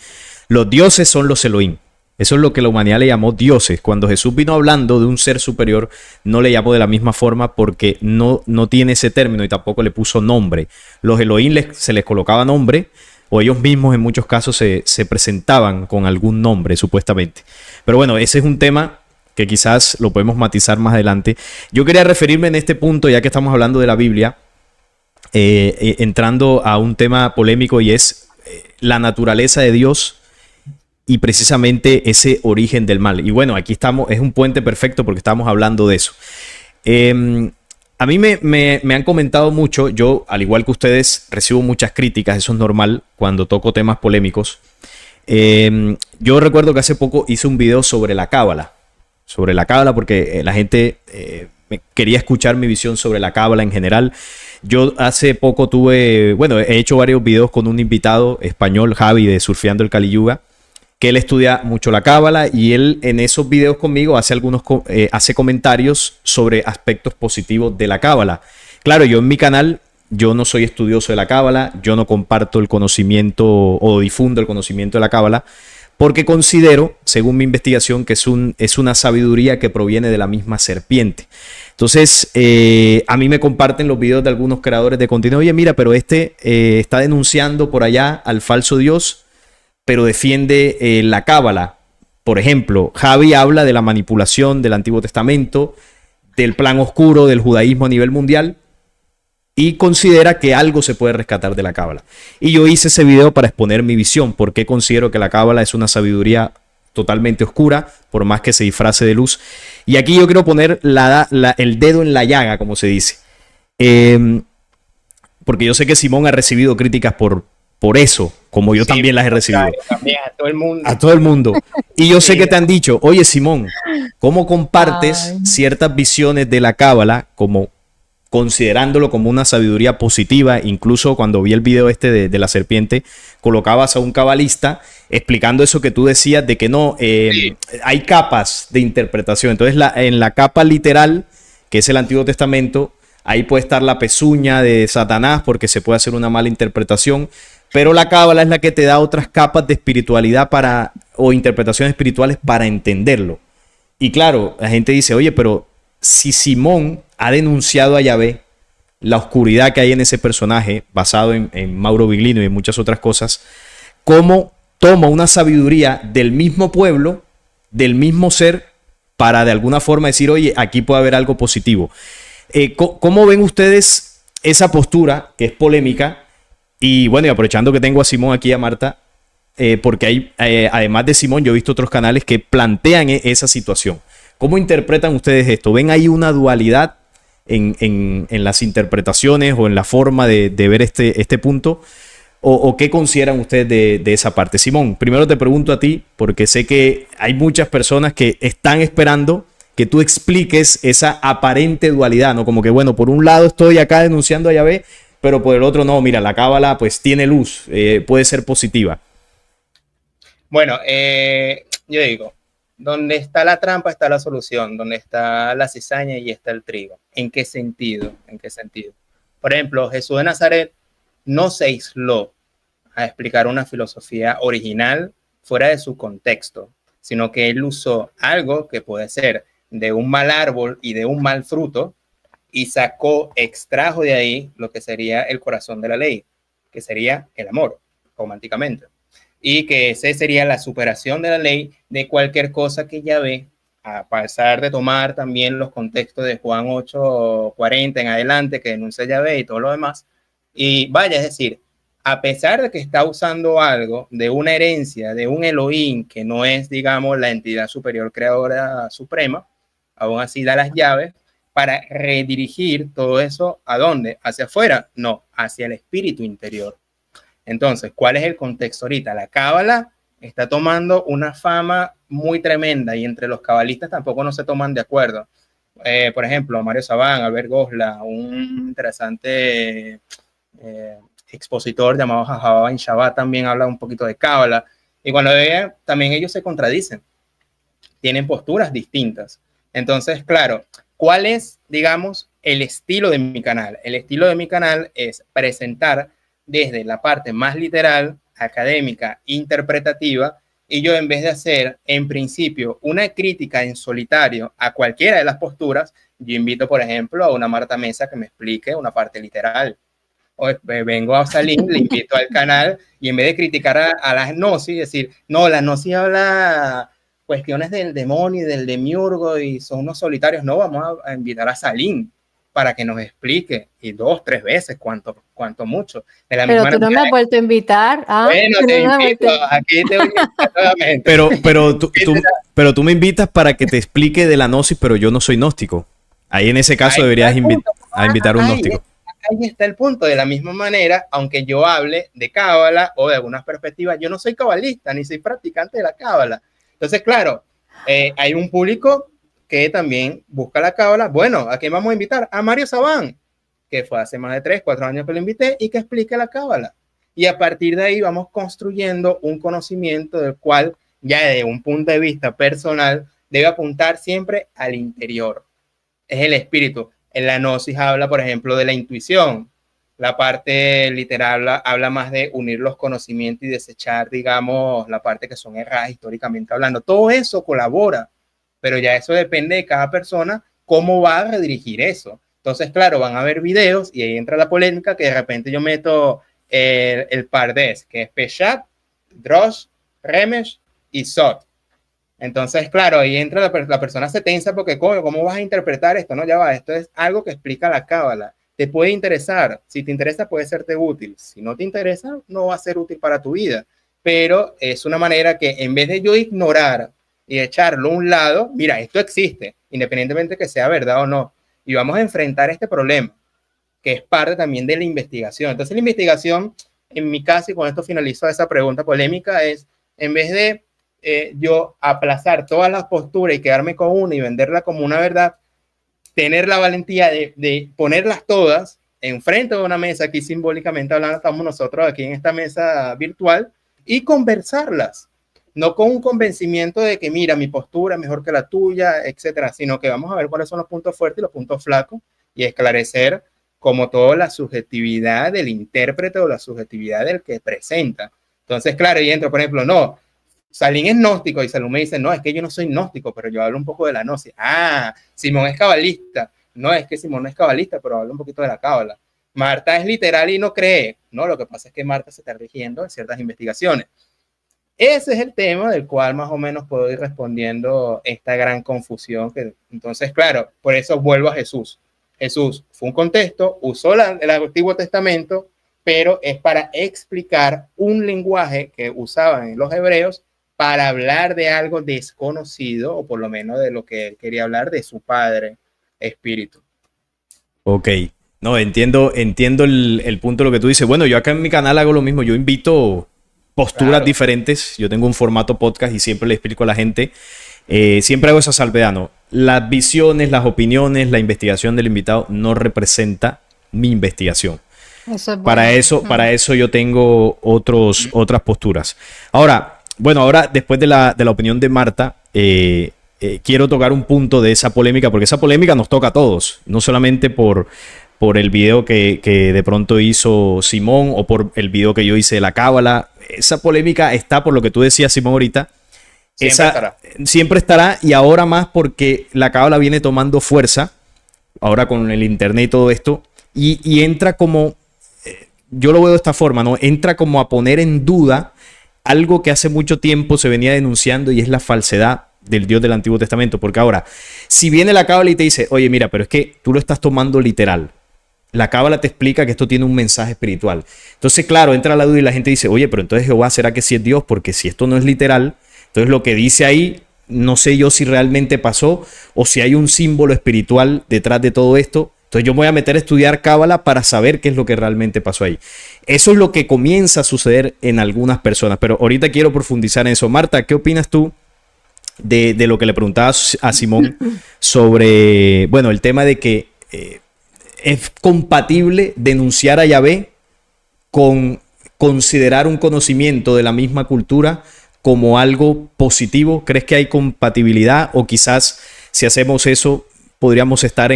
Los dioses son los Elohim. Eso es lo que la humanidad le llamó dioses. Cuando Jesús vino hablando de un ser superior, no le llamó de la misma forma porque no tiene ese término y tampoco le puso nombre. Los Elohim se les colocaba nombre, o ellos mismos en muchos casos se presentaban con algún nombre, supuestamente. Pero bueno, ese es un tema que quizás lo podemos matizar más adelante. Yo quería referirme en este punto, ya que estamos hablando de la Biblia, entrando a un tema polémico y es la naturaleza de Dios y precisamente ese origen del mal. Y bueno, aquí estamos, es un puente perfecto porque estamos hablando de eso. A mí me han comentado mucho, yo al igual que ustedes recibo muchas críticas, eso es normal cuando toco temas polémicos. Yo recuerdo que hace poco hice un video sobre la cábala porque la gente quería escuchar mi visión sobre la cábala en general. Yo hace poco he hecho varios videos con un invitado español, Javi, de Surfeando el Kali Yuga, que él estudia mucho la cábala y él en esos videos conmigo hace comentarios sobre aspectos positivos de la cábala. Claro, yo en mi canal, yo no soy estudioso de la cábala, yo no comparto el conocimiento o difundo el conocimiento de la cábala, porque considero, según mi investigación, que es una sabiduría que proviene de la misma serpiente. Entonces, a mí me comparten los videos de algunos creadores de contenido. Oye, mira, pero está denunciando por allá al falso Dios, pero defiende la cábala. Por ejemplo, Javi habla de la manipulación del Antiguo Testamento, del plan oscuro del judaísmo a nivel mundial y considera que algo se puede rescatar de la cábala. Y yo hice ese video para exponer mi visión, porque considero que la cábala es una sabiduría totalmente oscura, por más que se disfrace de luz. Y aquí yo quiero poner el dedo en la llaga, como se dice. Porque yo sé que Simón ha recibido críticas por eso, como yo también las he recibido. También a todo el mundo. A todo el mundo. Y yo sé que te han dicho, oye Simón, ¿cómo compartes ciertas visiones de la cábala como considerándolo como una sabiduría positiva? Incluso cuando vi el video de la serpiente, colocabas a un cabalista explicando eso que tú decías de que no, hay capas de interpretación. Entonces en la capa literal, que es el Antiguo Testamento, ahí puede estar la pezuña de Satanás porque se puede hacer una mala interpretación, pero la cábala es la que te da otras capas de espiritualidad o interpretaciones espirituales para entenderlo. Y claro, la gente dice, oye, pero si Simón ha denunciado a Yahvé, la oscuridad que hay en ese personaje, basado en Mauro Viglino y en muchas otras cosas, ¿cómo toma una sabiduría del mismo pueblo, del mismo ser, para de alguna forma decir, oye, aquí puede haber algo positivo? ¿Cómo ven ustedes esa postura que es polémica? Y bueno, y aprovechando que tengo a Simón aquí y a Marta, porque hay, además de Simón, yo he visto otros canales que plantean esa situación. ¿Cómo interpretan ustedes esto? ¿Ven ahí una dualidad en las interpretaciones o en la forma de ver este punto? ¿O qué consideran ustedes de esa parte? Simón, primero te pregunto a ti, porque sé que hay muchas personas que están esperando que tú expliques esa aparente dualidad, ¿no? Como que, bueno, por un lado estoy acá denunciando a Yahvé, pero por el otro no, mira, la cábala pues tiene luz, puede ser positiva. Bueno, yo digo, donde está la trampa está la solución, donde está la cizaña y está el trigo. ¿En qué sentido? ¿En qué sentido? Por ejemplo, Jesús de Nazaret no se aisló a explicar una filosofía original fuera de su contexto, sino que él usó algo que puede ser de un mal árbol y de un mal fruto y extrajo de ahí lo que sería el corazón de la ley, que sería el amor, románticamente. Y que esa sería la superación de la ley de cualquier cosa que Yahvé, a pesar de tomar también los contextos de Juan 8:40 en adelante, que denuncia Yahvé y todo lo demás. Y vaya, es decir, a pesar de que está usando algo de una herencia, de un Elohim, que no es, digamos, la entidad superior creadora suprema, aún así da las llaves para redirigir todo eso, ¿a dónde? ¿Hacia afuera? No, hacia el espíritu interior. Entonces, ¿cuál es el contexto ahorita? La cábala está tomando una fama muy tremenda y entre los cabalistas tampoco no se toman de acuerdo. Por ejemplo, Mario Sabán, Albert Gosla, un interesante expositor llamado Jajaba Ben Shabbat también habla un poquito de cábala. Y cuando vean, también ellos se contradicen. Tienen posturas distintas. Entonces, claro, ¿cuál es, digamos, el estilo de mi canal? El estilo de mi canal es presentar desde la parte más literal, académica, interpretativa, y yo en vez de hacer, en principio, una crítica en solitario a cualquiera de las posturas, yo invito, por ejemplo, a una Marta Mesa que me explique una parte literal. O vengo a salir, le invito al canal, y en vez de criticar a la gnosis, decir, no, la gnosis habla cuestiones del demonio y del demiurgo y son unos solitarios, no, vamos a invitar a Salim, para que nos explique, y 2, 3 veces, cuanto mucho. De la Pero misma tú no me has vuelto a invitar. Bueno, te invito, aquí te voy a invitar nuevamente. Pero tú me invitas para que te explique de la gnosis, pero yo no soy gnóstico. Ahí en ese caso deberías invitar a un gnóstico. Ahí está el punto. De la misma manera, aunque yo hable de cábala o de algunas perspectivas, yo no soy cabalista ni soy practicante de la cábala. Entonces, claro, hay un público que también busca la cábala. Bueno, ¿a quién vamos a invitar? A Mario Sabán, que fue hace más de 3, 4 años que lo invité y que explique la cábala. Y a partir de ahí vamos construyendo un conocimiento del cual, ya desde un punto de vista personal, debe apuntar siempre al interior. Es el espíritu. En la gnosis habla, por ejemplo, de la intuición. La parte literal habla más de unir los conocimientos y desechar, digamos, la parte que son erradas históricamente hablando. Todo eso colabora, pero ya eso depende de cada persona, cómo va a redirigir eso. Entonces, claro, van a haber videos y ahí entra la polémica que de repente yo meto el Pardes, que es Peshat, Drosh, Remesh y Sot. Entonces, claro, ahí entra la persona se tensa porque ¿cómo vas a interpretar esto? No, ya va, esto es algo que explica la cábala. Te puede interesar, si te interesa puede serte útil, si no te interesa no va a ser útil para tu vida, pero es una manera que en vez de yo ignorar y echarlo a un lado, mira, esto existe, independientemente de que sea verdad o no, y vamos a enfrentar este problema, que es parte también de la investigación. Entonces la investigación, en mi caso, y con esto finalizo esa pregunta polémica, es en vez de yo aplazar todas las posturas y quedarme con una y venderla como una verdad, tener la valentía de ponerlas todas enfrente de una mesa, aquí simbólicamente hablando, estamos nosotros aquí en esta mesa virtual, y conversarlas, no con un convencimiento de que mira, mi postura es mejor que la tuya, etcétera, sino que vamos a ver cuáles son los puntos fuertes y los puntos flacos y esclarecer como todo la subjetividad del intérprete o la subjetividad del que presenta. Entonces, claro, y entro, por ejemplo, no, Salín es gnóstico y Salomé dice, no, es que yo no soy gnóstico, pero yo hablo un poco de la gnosis. Ah, Simón es cabalista. No, es que Simón no es cabalista, pero habla un poquito de la cábala. Marta es literal y no cree. No, lo que pasa es que Marta se está rigiendo en ciertas investigaciones. Ese es el tema del cual más o menos puedo ir respondiendo esta gran confusión. Entonces, claro, por eso vuelvo a Jesús. Jesús fue un contexto, usó el Antiguo Testamento, pero es para explicar un lenguaje que usaban los hebreos para hablar de algo desconocido, o por lo menos de lo que él quería hablar, de su Padre Espíritu. Ok, no, entiendo el punto de lo que tú dices. Bueno, yo acá en mi canal hago lo mismo, yo invito posturas diferentes, yo tengo un formato podcast y siempre le explico a la gente, siempre hago esa salvedad, ¿no? Las visiones, las opiniones, la investigación del invitado no representa mi investigación. Eso es bueno. Para eso yo tengo otras posturas. Ahora, después de la opinión de Marta, quiero tocar un punto de esa polémica, porque esa polémica nos toca a todos, no solamente por el video que de pronto hizo Simón o por el video que yo hice de la cábala. Esa polémica está por lo que tú decías, Simón, ahorita. Siempre estará, y ahora más porque la cábala viene tomando fuerza, ahora con el internet y todo esto, y entra como, yo lo veo de esta forma, ¿no? Entra como a poner en duda algo que hace mucho tiempo se venía denunciando, y es la falsedad del Dios del Antiguo Testamento. Porque ahora, si viene la cábala y te dice, oye, mira, pero es que tú lo estás tomando literal. La cábala te explica que esto tiene un mensaje espiritual. Entonces, claro, entra la duda y la gente dice, oye, pero entonces Jehová, ¿será que sí es Dios? Porque si esto no es literal, entonces lo que dice ahí, no sé yo si realmente pasó o si hay un símbolo espiritual detrás de todo esto. Entonces yo me voy a meter a estudiar cábala para saber qué es lo que realmente pasó ahí. Eso es lo que comienza a suceder en algunas personas, pero ahorita quiero profundizar en eso. Marta, ¿qué opinas tú de lo que le preguntabas a Simón sobre, bueno, el tema de que es compatible denunciar a Yahvé con considerar un conocimiento de la misma cultura como algo positivo? ¿Crees que hay compatibilidad, o quizás si hacemos eso podríamos estar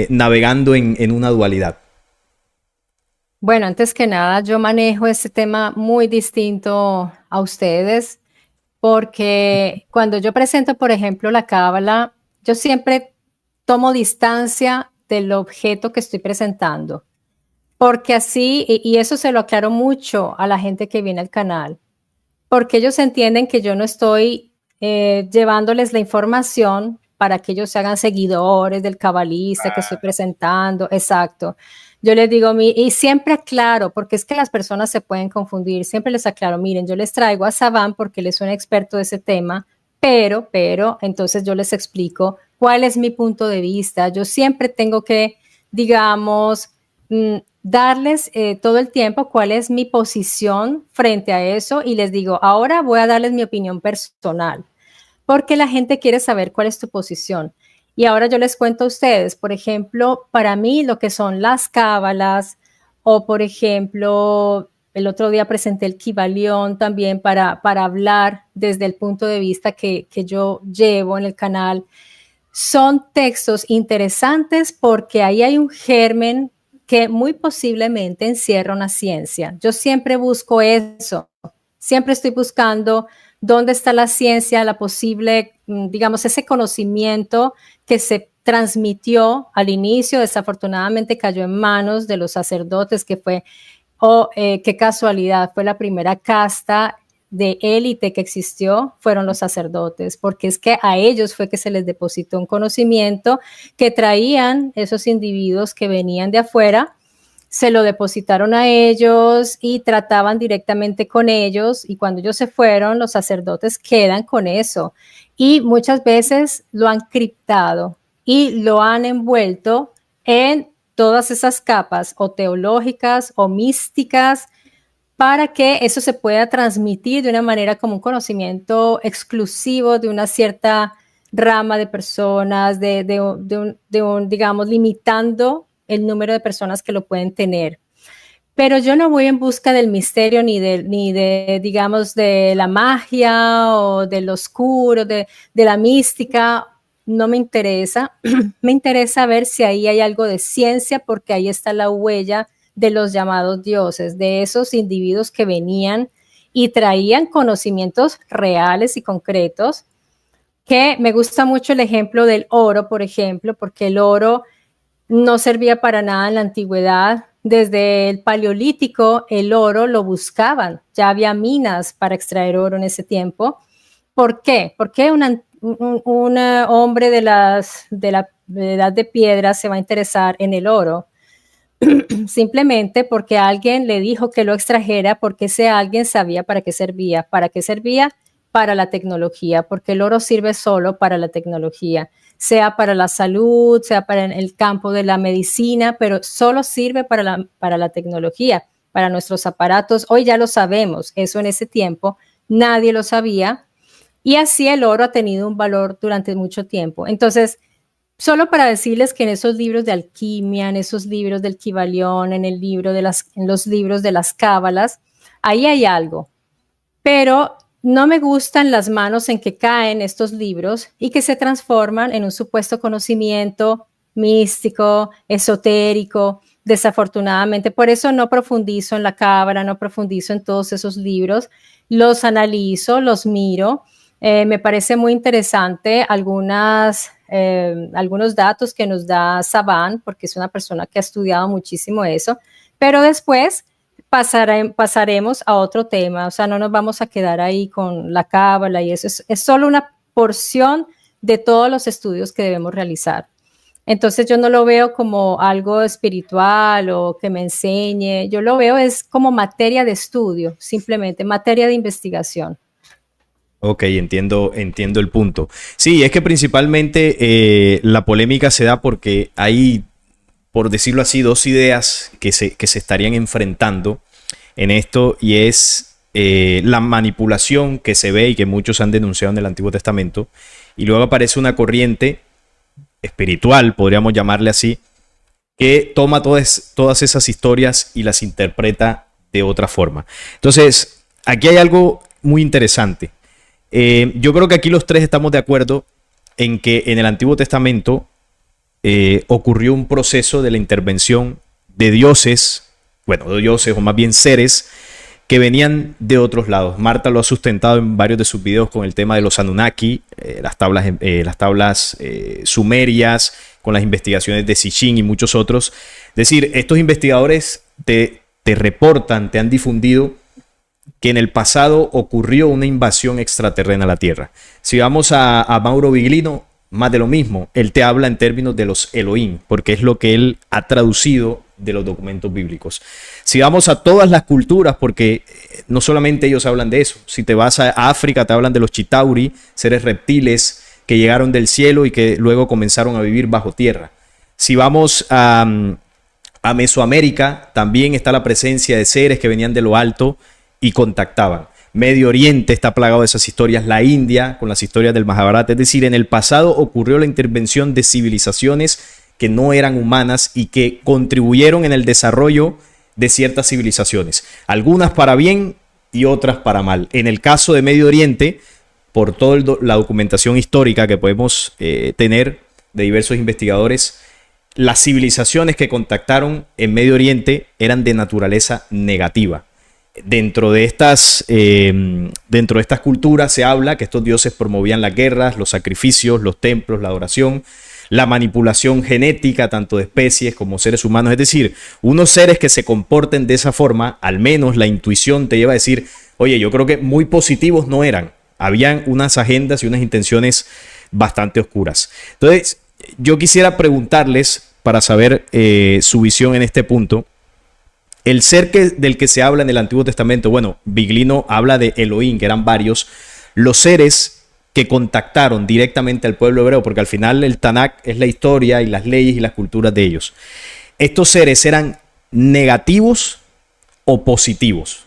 navegando en una dualidad? Bueno, antes que nada, yo manejo este tema muy distinto a ustedes, porque cuando yo presento, por ejemplo, la cábala, yo siempre tomo distancia del objeto que estoy presentando, porque así, y eso se lo aclaro mucho a la gente que viene al canal, porque ellos entienden que yo no estoy llevándoles la información para que ellos se hagan seguidores del cabalista que estoy presentando. Exacto. Yo les digo, y siempre aclaro, porque es que las personas se pueden confundir, siempre les aclaro, miren, yo les traigo a Saban porque él es un experto de ese tema, pero, entonces yo les explico cuál es mi punto de vista. Yo siempre tengo que, digamos, darles todo el tiempo cuál es mi posición frente a eso y les digo, ahora voy a darles mi opinión personal, porque la gente quiere saber cuál es tu posición. Y ahora yo les cuento a ustedes, por ejemplo, para mí lo que son las cábalas o, por ejemplo, el otro día presenté el Kybalión también para hablar desde el punto de vista que yo llevo en el canal. Son textos interesantes porque ahí hay un germen que muy posiblemente encierra una ciencia. Yo siempre busco eso, siempre estoy buscando dónde está la ciencia, la posible, digamos, ese conocimiento que se transmitió al inicio, desafortunadamente cayó en manos de los sacerdotes, que fue, qué casualidad, fue la primera casta de élite que existió, fueron los sacerdotes, porque es que a ellos fue que se les depositó un conocimiento que traían esos individuos que venían de afuera, se lo depositaron a ellos y trataban directamente con ellos, y cuando ellos se fueron, los sacerdotes quedan con eso y muchas veces lo han criptado y lo han envuelto en todas esas capas o teológicas o místicas para que eso se pueda transmitir de una manera como un conocimiento exclusivo de una cierta rama de personas, digamos, limitando el número de personas que lo pueden tener. Pero yo no voy en busca del misterio ni de digamos, de la magia o del oscuro, de la mística. No me interesa. Me interesa ver si ahí hay algo de ciencia, porque ahí está la huella de los llamados dioses, de esos individuos que venían y traían conocimientos reales y concretos. Que me gusta mucho el ejemplo del oro, por ejemplo, porque el oro no servía para nada en la antigüedad. Desde el Paleolítico el oro lo buscaban, ya había minas para extraer oro en ese tiempo. ¿Por qué? Porque un hombre de la edad de piedra se va a interesar en el oro? Simplemente porque alguien le dijo que lo extrajera, porque ese alguien sabía para qué servía. ¿Para qué servía? Para la tecnología, porque el oro sirve solo para la tecnología, sea para la salud, sea para el campo de la medicina, pero solo sirve para la tecnología, para nuestros aparatos. Hoy ya lo sabemos, eso en ese tiempo nadie lo sabía, y así el oro ha tenido un valor durante mucho tiempo. Entonces, solo para decirles que en esos libros de alquimia, en esos libros del Kybalión, en los libros de las cábalas, ahí hay algo, pero no me gustan las manos en que caen estos libros y que se transforman en un supuesto conocimiento místico, esotérico, desafortunadamente. Por eso no profundizo en la cábala, no profundizo en todos esos libros, los analizo, los miro. Me parece muy interesante algunos datos que nos da Saban, porque es una persona que ha estudiado muchísimo eso, pero después pasaremos a otro tema. O sea, no nos vamos a quedar ahí con la cábala y eso es solo una porción de todos los estudios que debemos realizar. Entonces yo no lo veo como algo espiritual o que me enseñe, yo lo veo es como materia de estudio, simplemente materia de investigación. Ok, entiendo el punto. Sí, es que principalmente la polémica se da porque hay, por decirlo así, dos ideas que se estarían enfrentando en esto, y es la manipulación que se ve y que muchos han denunciado en el Antiguo Testamento, y luego aparece una corriente espiritual, podríamos llamarle así, que toma todas esas historias y las interpreta de otra forma. Entonces, aquí hay algo muy interesante. Yo creo que aquí los tres estamos de acuerdo en que en el Antiguo Testamento ocurrió un proceso de la intervención de dioses, o más bien seres que venían de otros lados. Marta lo ha sustentado en varios de sus videos con el tema de los Anunnaki, las tablas sumerias, con las investigaciones de Sitchin y muchos otros. Es decir, estos investigadores te reportan, te han difundido que en el pasado ocurrió una invasión extraterrena a la Tierra. Si vamos a Mauro Viglino, más de lo mismo. Él te habla en términos de los Elohim, porque es lo que él ha traducido de los documentos bíblicos. Si vamos a todas las culturas, porque no solamente ellos hablan de eso, si te vas a África te hablan de los Chitauri, seres reptiles que llegaron del cielo y que luego comenzaron a vivir bajo tierra. Si vamos a Mesoamérica, también está la presencia de seres que venían de lo alto y contactaban. Medio Oriente está plagado de esas historias, la India con las historias del Mahabharata, es decir, en el pasado ocurrió la intervención de civilizaciones que no eran humanas y que contribuyeron en el desarrollo de ciertas civilizaciones, algunas para bien y otras para mal. En el caso de Medio Oriente, por toda la documentación histórica que podemos tener de diversos investigadores, las civilizaciones que contactaron en Medio Oriente eran de naturaleza negativa. Dentro de estas culturas se habla que estos dioses promovían las guerras, los sacrificios, los templos, la adoración, la manipulación genética tanto de especies como seres humanos. Es decir, unos seres que se comporten de esa forma, al menos la intuición te lleva a decir, oye, yo creo que muy positivos no eran. Habían unas agendas y unas intenciones bastante oscuras. Entonces, yo quisiera preguntarles, para saber su visión en este punto, el ser del que se habla en el Antiguo Testamento, bueno, Biglino habla de Elohim, que eran varios, los seres que contactaron directamente al pueblo hebreo, porque al final el Tanakh es la historia y las leyes y las culturas de ellos. ¿Estos seres eran negativos o positivos?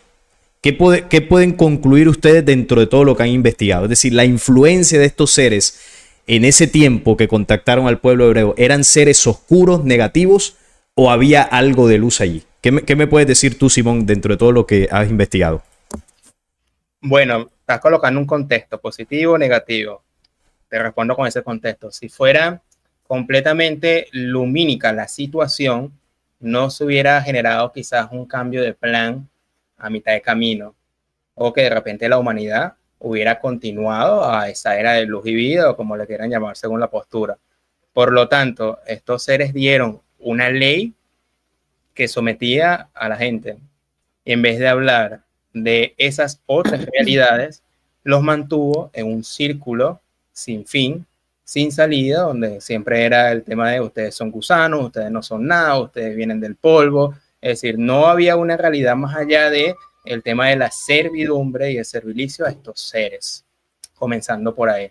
¿Qué pueden concluir ustedes dentro de todo lo que han investigado? Es decir, la influencia de estos seres en ese tiempo que contactaron al pueblo hebreo, ¿eran seres oscuros, negativos o había algo de luz allí? ¿Qué me puedes decir tú, Simón, dentro de todo lo que has investigado? Bueno, estás colocando un contexto positivo o negativo. Te respondo con ese contexto. Si fuera completamente lumínica la situación, no se hubiera generado quizás un cambio de plan a mitad de camino, o que de repente la humanidad hubiera continuado a esa era de luz y vida, o como le quieran llamar según la postura. Por lo tanto, estos seres dieron una ley que sometía a la gente. Y en vez de hablar de esas otras realidades, los mantuvo en un círculo sin fin, sin salida, donde siempre era el tema de ustedes son gusanos, ustedes no son nada, ustedes vienen del polvo. Es decir, no había una realidad más allá de el tema de la servidumbre y el servicio a estos seres, comenzando por ahí.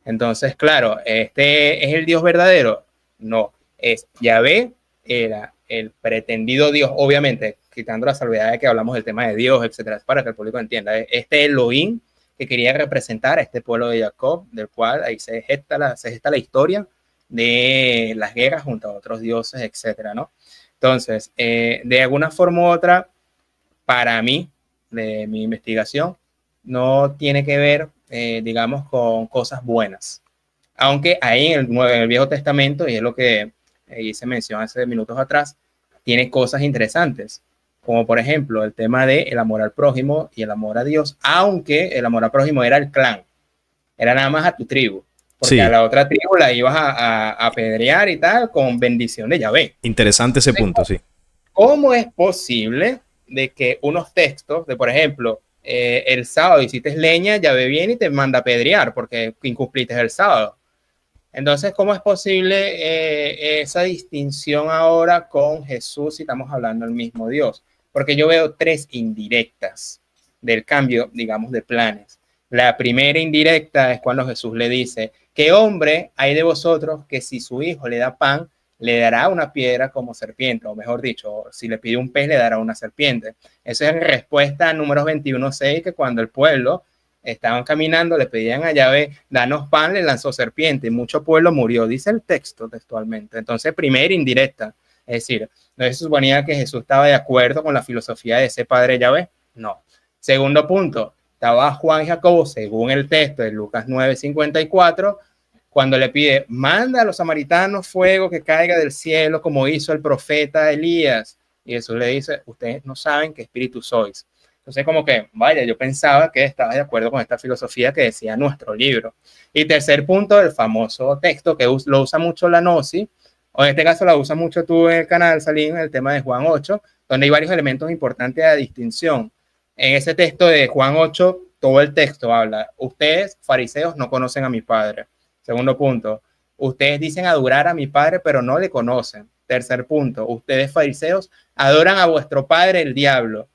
Entonces, claro, ¿este es el Dios verdadero? No, es Yahvé, era el pretendido Dios, obviamente, quitando la salvedad de que hablamos del tema de Dios, etcétera, para que el público entienda. Este Elohim que quería representar a este pueblo de Jacob, del cual ahí se gesta la historia de las guerras junto a otros dioses, etcétera, ¿no? Entonces, de alguna forma u otra, para mí, de mi investigación, no tiene que ver, digamos, con cosas buenas. Aunque ahí en el Viejo Testamento, y es lo que hice mención hace minutos atrás, tiene cosas interesantes, como por ejemplo el tema del amor al prójimo y el amor a Dios, aunque el amor al prójimo era el clan, era nada más a tu tribu, porque sí, a la otra tribu la ibas a apedrear y tal, con bendición de Yahvé. Interesante ese punto, sí. ¿Cómo es posible de que unos textos, de por ejemplo, el sábado hiciste leña, Yahvé viene y te manda a apedrear porque incumpliste el sábado? Entonces, ¿cómo es posible esa distinción ahora con Jesús si estamos hablando del mismo Dios? Porque yo veo tres indirectas del cambio, digamos, de planes. La primera indirecta es cuando Jesús le dice, ¿qué hombre hay de vosotros que si su hijo le da pan, le dará una piedra como serpiente? O mejor dicho, si le pide un pez, le dará una serpiente. Eso es en respuesta a Números 21:6, que cuando el pueblo estaban caminando, le pedían a Yahvé, danos pan, le lanzó serpiente, y mucho pueblo murió, dice el texto textualmente. Entonces, primera indirecta, es decir, ¿no se suponía que Jesús estaba de acuerdo con la filosofía de ese padre Yahvé? No. Segundo punto, estaba Juan y Jacobo, según el texto de Lucas 9:54, cuando le pide, manda a los samaritanos fuego que caiga del cielo, como hizo el profeta Elías. Y Jesús le dice, ustedes no saben qué espíritu sois. Entonces, como que, vaya, yo pensaba que estaba de acuerdo con esta filosofía que decía nuestro libro. Y tercer punto, el famoso texto que lo usa mucho la Gnosis, o en este caso la usa mucho tú en el canal, Salim, el tema de Juan 8, donde hay varios elementos importantes de distinción. En ese texto de Juan 8, todo el texto habla, ustedes, fariseos, no conocen a mi Padre. Segundo punto, Ustedes dicen adorar a mi Padre, pero no le conocen. Tercer punto, ustedes fariseos adoran a vuestro padre el diablo.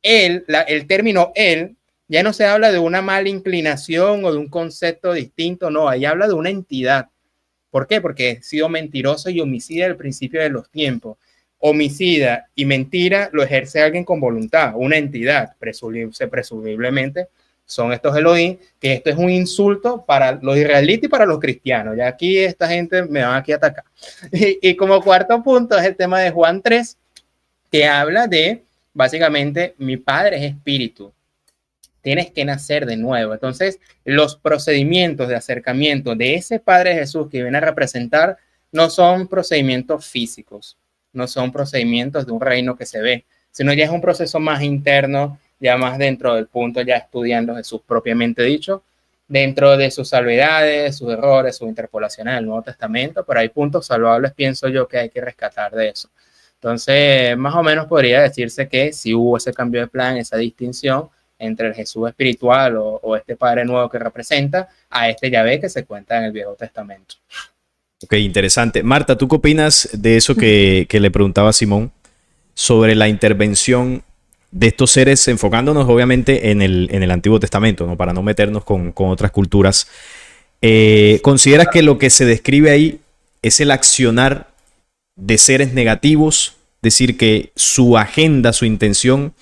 El término él ya no se habla de una mala inclinación o de un concepto distinto, no, ahí habla de una entidad. ¿Por qué? Porque he sido mentiroso y homicida al principio de los tiempos. Homicida y mentira lo ejerce alguien con voluntad, una entidad, presumiblemente son estos Elohim, que esto es un insulto para los israelitas y para los cristianos. Ya aquí esta gente me van aquí a atacar. Y como cuarto punto es el tema de Juan 3, que habla de, básicamente, mi Padre es espíritu. Tienes que nacer de nuevo. Entonces, los procedimientos de acercamiento de ese Padre Jesús que viene a representar no son procedimientos físicos, no son procedimientos de un reino que se ve, sino ya es un proceso más interno, ya más dentro del punto, ya estudiando Jesús propiamente dicho, dentro de sus salvedades, sus errores, sus interpolaciones del Nuevo Testamento, pero hay puntos salvables, pienso yo, que hay que rescatar de eso. Entonces, más o menos podría decirse que si hubo ese cambio de plan, esa distinción entre el Jesús espiritual o este Padre nuevo que representa a este Yahvé que se cuenta en el Viejo Testamento. Ok, interesante. Marta, ¿tú qué opinas de eso que le preguntaba Simón sobre la intervención de estos seres, enfocándonos obviamente en el Antiguo Testamento, ¿no? Para no meternos con otras culturas? ¿Consideras que lo que se describe ahí es el accionar de seres negativos? Es decir, que su agenda, su intención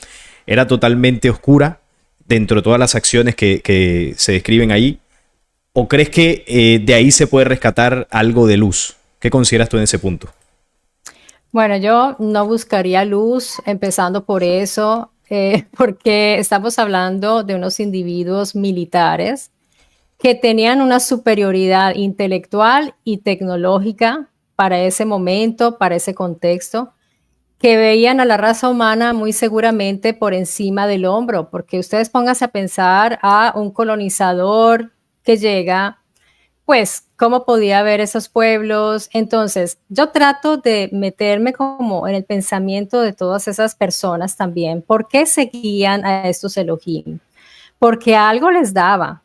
era totalmente oscura dentro de todas las acciones que se describen ahí. ¿O crees que de ahí se puede rescatar algo de luz? ¿Qué consideras tú en ese punto? Bueno, yo no buscaría luz, empezando por eso, porque estamos hablando de unos individuos militares que tenían una superioridad intelectual y tecnológica para ese momento, para ese contexto, que veían a la raza humana muy seguramente por encima del hombro, porque ustedes pónganse a pensar a un colonizador que llega, pues, ¿cómo podía ver esos pueblos? Entonces, yo trato de meterme como en el pensamiento de todas esas personas también. ¿Por qué seguían a estos Elohim? Porque algo les daba.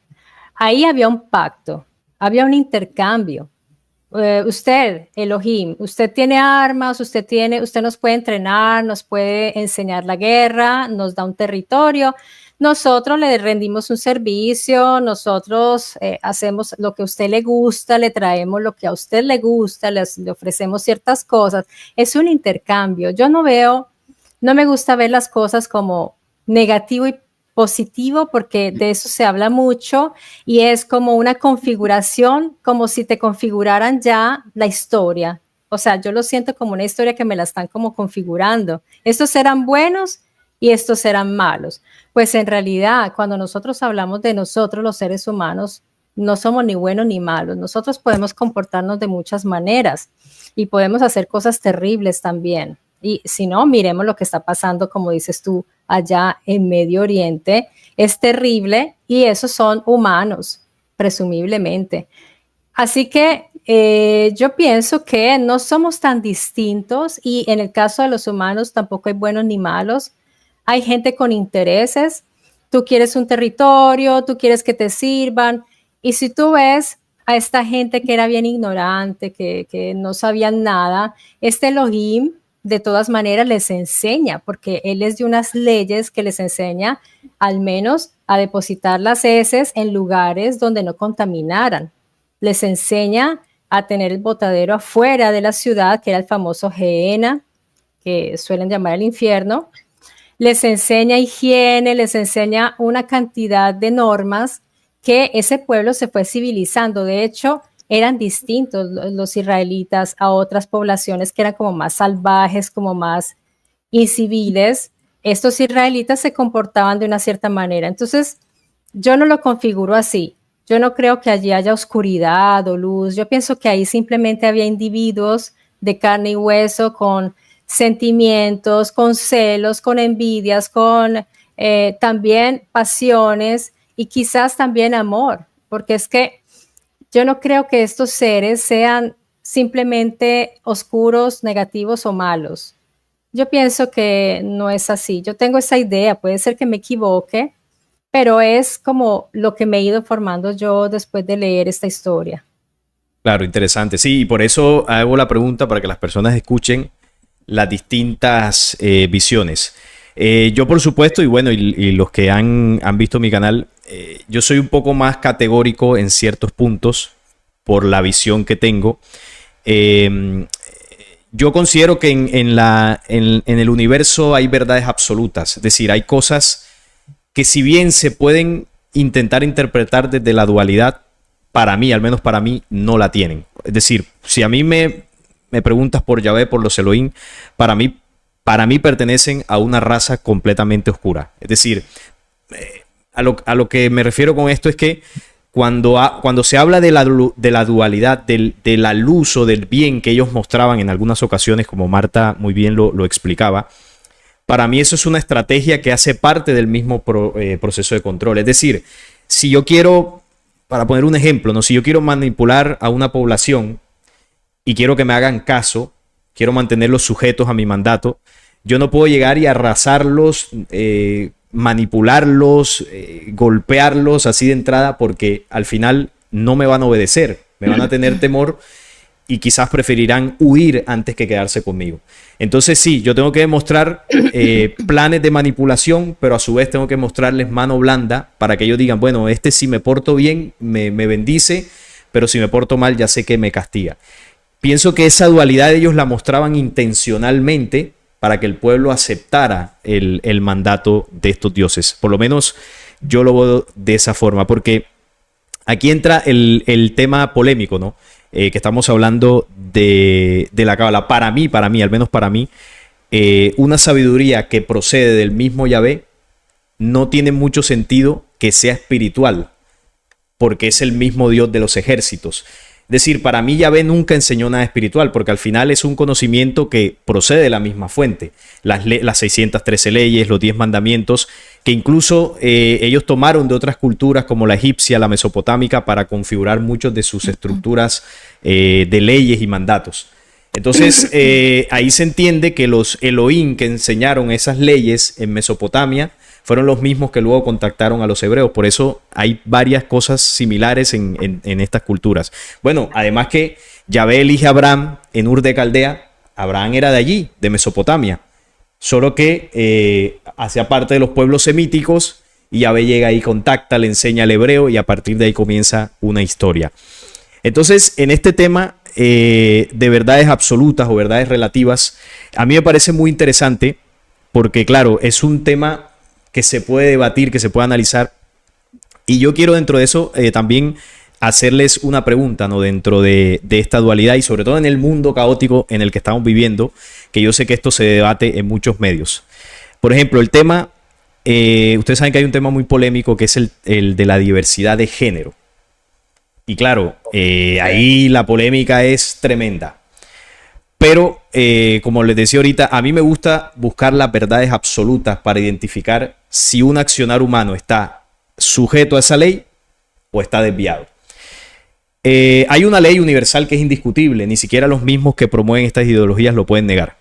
Ahí había un pacto, había un intercambio. Usted, Elohim, usted tiene armas, usted nos puede entrenar, nos puede enseñar la guerra, nos da un territorio. Nosotros le rendimos un servicio, nosotros hacemos lo que a usted le gusta, le traemos lo que a usted le gusta, le ofrecemos ciertas cosas. Es un intercambio. Yo no me gusta ver las cosas como negativo y positivo, porque de eso se habla mucho y es como una configuración, como si te configuraran ya la historia. O sea, yo lo siento como una historia que me la están como configurando. Estos eran buenos y estos eran malos. Pues en realidad, cuando nosotros hablamos de nosotros, los seres humanos, no somos ni buenos ni malos. Nosotros podemos comportarnos de muchas maneras y podemos hacer cosas terribles también. Y si no, miremos lo que está pasando, como dices tú, allá en Medio Oriente. Es terrible y esos son humanos, presumiblemente. Así que yo pienso que no somos tan distintos y en el caso de los humanos tampoco hay buenos ni malos. Hay gente con intereses. Tú quieres un territorio, tú quieres que te sirvan. Y si tú ves a esta gente que era bien ignorante, que no sabían nada, este Elohim de todas maneras les enseña, porque él es de unas leyes que les enseña al menos a depositar las heces en lugares donde no contaminaran. Les enseña a tener el botadero afuera de la ciudad, que era el famoso Gehenna, que suelen llamar el infierno. Les enseña higiene, les enseña una cantidad de normas que ese pueblo se fue civilizando. De hecho, eran distintos los israelitas a otras poblaciones que eran como más salvajes, como más inciviles. Estos israelitas se comportaban de una cierta manera. Entonces, yo no lo configuro así. Yo no creo que allí haya oscuridad o luz. Yo pienso que ahí simplemente había individuos de carne y hueso con sentimientos, con celos, con envidias, con también pasiones y quizás también amor, porque es que yo no creo que estos seres sean simplemente oscuros, negativos o malos. Yo pienso que no es así. Yo tengo esa idea, puede ser que me equivoque, pero es como lo que me he ido formando yo después de leer esta historia. Claro, interesante. Sí, y por eso hago la pregunta para que las personas escuchen las distintas visiones. Yo, por supuesto, y bueno, y los que han visto mi canal, yo soy un poco más categórico en ciertos puntos por la visión que tengo. Eh, yo considero que en el universo hay verdades absolutas, es decir, hay cosas que si bien se pueden intentar interpretar desde la dualidad, para mí, al menos para mí, no la tienen. Es decir, si a mí me preguntas por Yahvé, por los Elohim, para mí, para mí pertenecen a una raza completamente oscura. Es decir, a lo que me refiero con esto es que cuando se habla de la dualidad, de la luz o del bien que ellos mostraban en algunas ocasiones, como Marta muy bien lo explicaba, para mí eso es una estrategia que hace parte del mismo proceso de control. Es decir, si yo quiero, para poner un ejemplo, ¿no? Si yo quiero manipular a una población y quiero que me hagan caso, quiero mantenerlos sujetos a mi mandato, yo no puedo llegar y arrasarlos, manipularlos, golpearlos así de entrada, porque al final no me van a obedecer, me van a tener temor y quizás preferirán huir antes que quedarse conmigo. Entonces sí, yo tengo que demostrar planes de manipulación, pero a su vez tengo que mostrarles mano blanda para que ellos digan, bueno, este si me porto bien me bendice, pero si me porto mal ya sé que me castiga. Pienso que esa dualidad ellos la mostraban intencionalmente para que el pueblo aceptara el mandato de estos dioses. Por lo menos yo lo veo de esa forma, porque aquí entra el tema polémico, ¿no? Que estamos hablando de la cábala. Para mí, al menos para mí, una sabiduría que procede del mismo Yahvé no tiene mucho sentido que sea espiritual, porque es el mismo Dios de los ejércitos. Es decir, para mí Yahvé nunca enseñó nada espiritual, porque al final es un conocimiento que procede de la misma fuente. Las 613 leyes, los 10 mandamientos, que incluso ellos tomaron de otras culturas como la egipcia, la mesopotámica, para configurar muchas de sus estructuras de leyes y mandatos. Entonces, ahí se entiende que los Elohim que enseñaron esas leyes en Mesopotamia fueron los mismos que luego contactaron a los hebreos. Por eso hay varias cosas similares en estas culturas. Bueno, además que Yahvé elige a Abraham en Ur de Caldea. Abraham era de allí, de Mesopotamia. Solo que hacía parte de los pueblos semíticos y Yahvé llega ahí, contacta, le enseña el hebreo y a partir de ahí comienza una historia. Entonces, en este tema de verdades absolutas o verdades relativas, a mí me parece muy interesante porque, claro, es un tema que se puede debatir, que se puede analizar. Y yo quiero dentro de eso también hacerles una pregunta, ¿no? Dentro de esta dualidad y sobre todo en el mundo caótico en el que estamos viviendo, que yo sé que esto se debate en muchos medios. Por ejemplo, el tema, ustedes saben que hay un tema muy polémico que es el de la diversidad de género. Y claro, ahí la polémica es tremenda. Pero, como les decía ahorita, a mí me gusta buscar las verdades absolutas para identificar si un accionar humano está sujeto a esa ley o está desviado. Hay una ley universal que es indiscutible, ni siquiera los mismos que promueven estas ideologías lo pueden negar.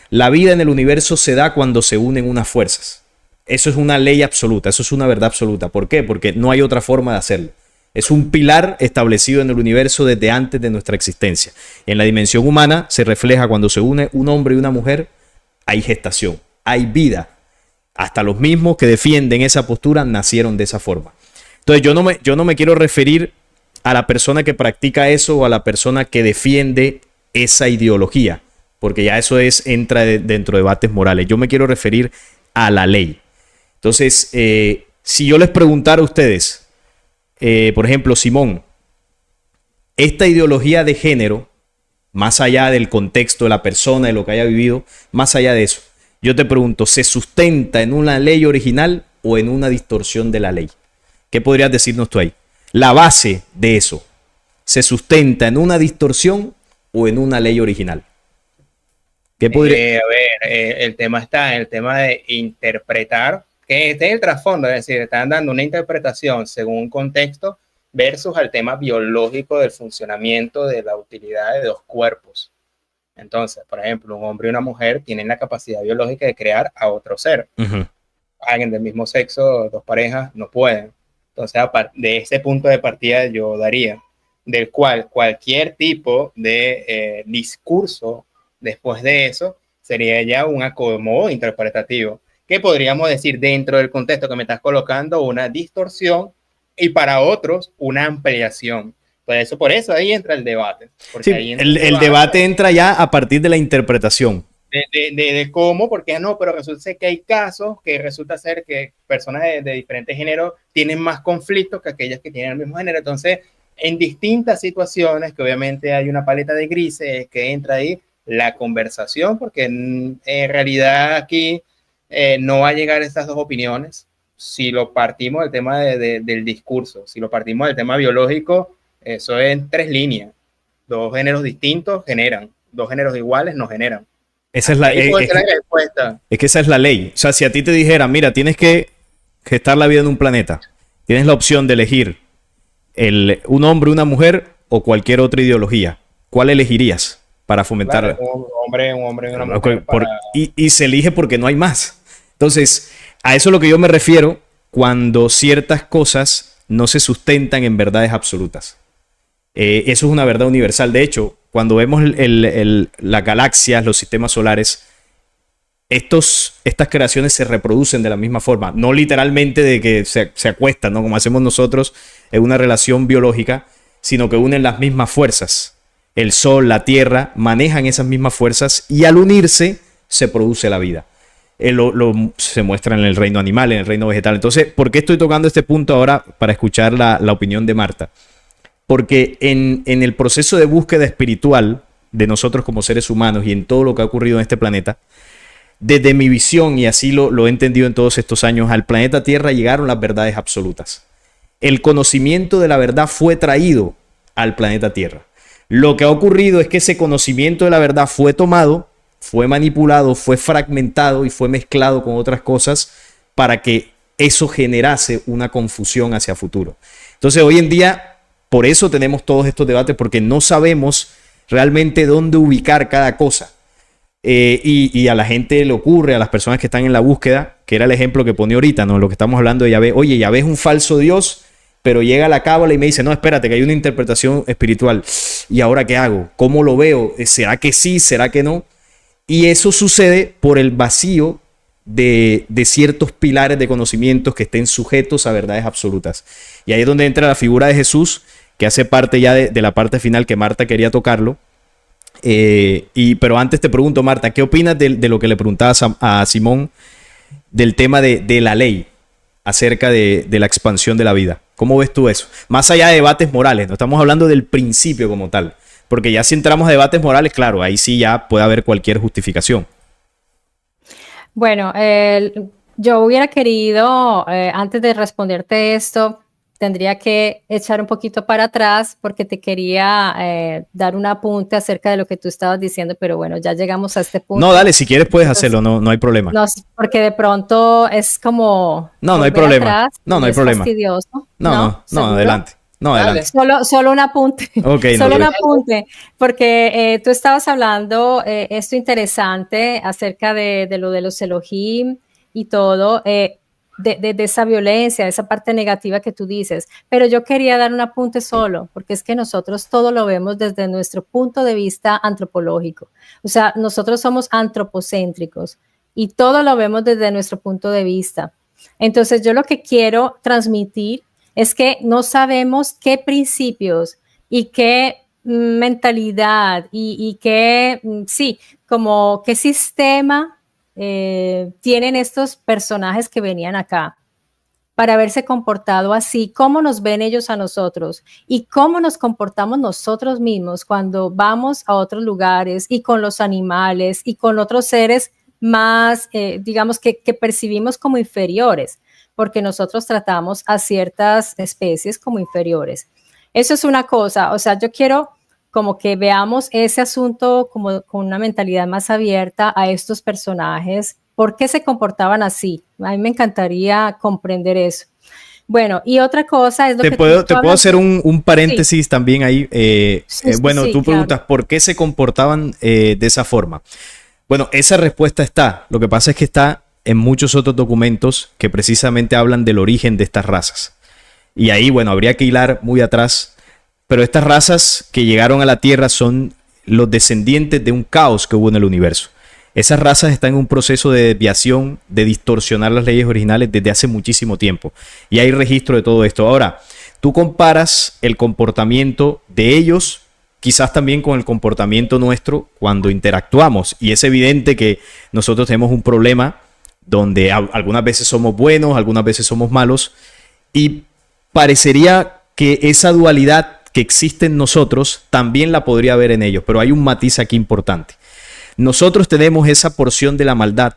La vida en el universo se da cuando se unen unas fuerzas. Eso es una ley absoluta, eso es una verdad absoluta. ¿Por qué? Porque no hay otra forma de hacerlo. Es un pilar establecido en el universo desde antes de nuestra existencia. En la dimensión humana se refleja cuando se une un hombre y una mujer, hay gestación, hay vida. Hasta los mismos que defienden esa postura nacieron de esa forma. Entonces yo no me quiero referir a la persona que practica eso o a la persona que defiende esa ideología, porque ya eso entra dentro de debates morales. Yo me quiero referir a la ley. Entonces, si yo les preguntara a ustedes, por ejemplo, Simón, esta ideología de género, más allá del contexto de la persona, de lo que haya vivido, más allá de eso, yo te pregunto, ¿se sustenta en una ley original o en una distorsión de la ley? ¿Qué podrías decirnos tú ahí? La base de eso, ¿se sustenta en una distorsión o en una ley original? ¿Qué podría? El tema está en el tema de interpretar, que este es el trasfondo, es decir, están dando una interpretación según un contexto versus al tema biológico del funcionamiento de la utilidad de dos cuerpos. Entonces, por ejemplo, un hombre y una mujer tienen la capacidad biológica de crear a otro ser. Alguien del mismo sexo, dos parejas, no pueden. Entonces, de ese punto de partida yo daría. del cual cualquier tipo de discurso después de eso sería ya un acomodo interpretativo, que podríamos decir dentro del contexto que me estás colocando una distorsión y para otros una ampliación. Por eso ahí entra el debate. Sí, ahí entra el debate entra ya a partir de la interpretación. De cómo, porque no, pero resulta ser que hay casos que resulta ser que personas de diferentes géneros tienen más conflictos que aquellas que tienen el mismo género. Entonces, en distintas situaciones, que obviamente hay una paleta de grises, que entra ahí la conversación, porque en realidad aquí no va a llegar a estas dos opiniones. Si lo partimos del tema del discurso, si lo partimos del tema biológico, eso es en 3 líneas. 2 géneros distintos generan, 2 géneros iguales no generan. Esa es la respuesta. Es que esa es la ley. O sea, si a ti te dijera, mira, tienes que gestar la vida en un planeta, tienes la opción de elegir un hombre, una mujer o cualquier otra ideología, ¿cuál elegirías para fomentar? Claro, un hombre y una mujer. Y se elige porque no hay más. Entonces, a eso es lo que yo me refiero cuando ciertas cosas no se sustentan en verdades absolutas. Eso es una verdad universal. De hecho, cuando vemos las galaxias, los sistemas solares, estas creaciones se reproducen de la misma forma. No literalmente de que se acuestan, ¿no? Como hacemos nosotros en una relación biológica, sino que unen las mismas fuerzas. El Sol, la Tierra, manejan esas mismas fuerzas y al unirse se produce la vida. Se muestra en el reino animal, en el reino vegetal. Entonces, ¿por qué estoy tocando este punto ahora para escuchar la opinión de Marta? Porque en el proceso de búsqueda espiritual de nosotros como seres humanos y en todo lo que ha ocurrido en este planeta, desde mi visión, y así lo he entendido en todos estos años, al planeta Tierra llegaron las verdades absolutas. El conocimiento de la verdad fue traído al planeta Tierra. Lo que ha ocurrido es que ese conocimiento de la verdad fue tomado, fue manipulado, fue fragmentado y fue mezclado con otras cosas para que eso generase una confusión hacia futuro. Entonces, hoy en día, por eso tenemos todos estos debates, porque no sabemos realmente dónde ubicar cada cosa. Y a la gente le ocurre, a las personas que están en la búsqueda, que era el ejemplo que pone ahorita, ¿no? Lo que estamos hablando de Yahvé. Oye, Yahvé es un falso Dios, pero llega a la cábala y me dice, no, espérate, que hay una interpretación espiritual. ¿Y ahora qué hago? ¿Cómo lo veo? ¿Será que sí? ¿Será que no? Y eso sucede por el vacío de ciertos pilares de conocimientos que estén sujetos a verdades absolutas. Y ahí es donde entra la figura de Jesús, que hace parte ya de la parte final que Marta quería tocarlo. Pero antes te pregunto, Marta, ¿qué opinas de lo que le preguntabas a Simón del tema de la ley acerca de la expansión de la vida? ¿Cómo ves tú eso? Más allá de debates morales, no estamos hablando del principio como tal, porque ya si entramos a debates morales, claro, ahí sí ya puede haber cualquier justificación. Bueno, yo hubiera querido, antes de responderte esto, tendría que echar un poquito para atrás porque te quería dar un apunte acerca de lo que tú estabas diciendo, pero bueno, ya llegamos a este punto. No, dale, si quieres puedes hacerlo, no hay problema. No, porque de pronto es como... No hay problema. Atrás, no hay problema. Fastidioso. No, adelante. No, adelante. Solo un apunte. Okay, solo un apunte, porque tú estabas hablando esto interesante acerca de lo de los Elohim y todo, de esa violencia, de esa parte negativa que tú dices. Pero yo quería dar un apunte solo, porque es que nosotros todo lo vemos desde nuestro punto de vista antropológico. O sea, nosotros somos antropocéntricos y todo lo vemos desde nuestro punto de vista. Entonces, yo lo que quiero transmitir es que no sabemos qué principios y qué mentalidad y qué, sí, como qué sistema tienen estos personajes que venían acá para haberse comportado así, cómo nos ven ellos a nosotros y cómo nos comportamos nosotros mismos cuando vamos a otros lugares y con los animales y con otros seres más, digamos, que percibimos como inferiores, porque nosotros tratamos a ciertas especies como inferiores. Eso es una cosa, o sea, yo quiero como que veamos ese asunto como con una mentalidad más abierta a estos personajes, por qué se comportaban así. A mí me encantaría comprender eso. Bueno, y otra cosa es lo te puedo hacer un paréntesis sí. También ahí. Bueno, sí, tú preguntas, claro. ¿Por qué se comportaban de esa forma? Bueno, esa respuesta está. Lo que pasa es que está en muchos otros documentos que precisamente hablan del origen de estas razas. Y ahí, bueno, habría que hilar muy atrás pero estas razas que llegaron a la Tierra son los descendientes de un caos que hubo en el universo. Esas razas están en un proceso de desviación, de distorsionar las leyes originales desde hace muchísimo tiempo. Y hay registro de todo esto. Ahora, tú comparas el comportamiento de ellos, quizás también con el comportamiento nuestro cuando interactuamos. Y es evidente que nosotros tenemos un problema donde algunas veces somos buenos, algunas veces somos malos. Y parecería que esa dualidad que existe en nosotros también la podría haber en ellos, pero hay un matiz aquí importante. Nosotros tenemos esa porción de la maldad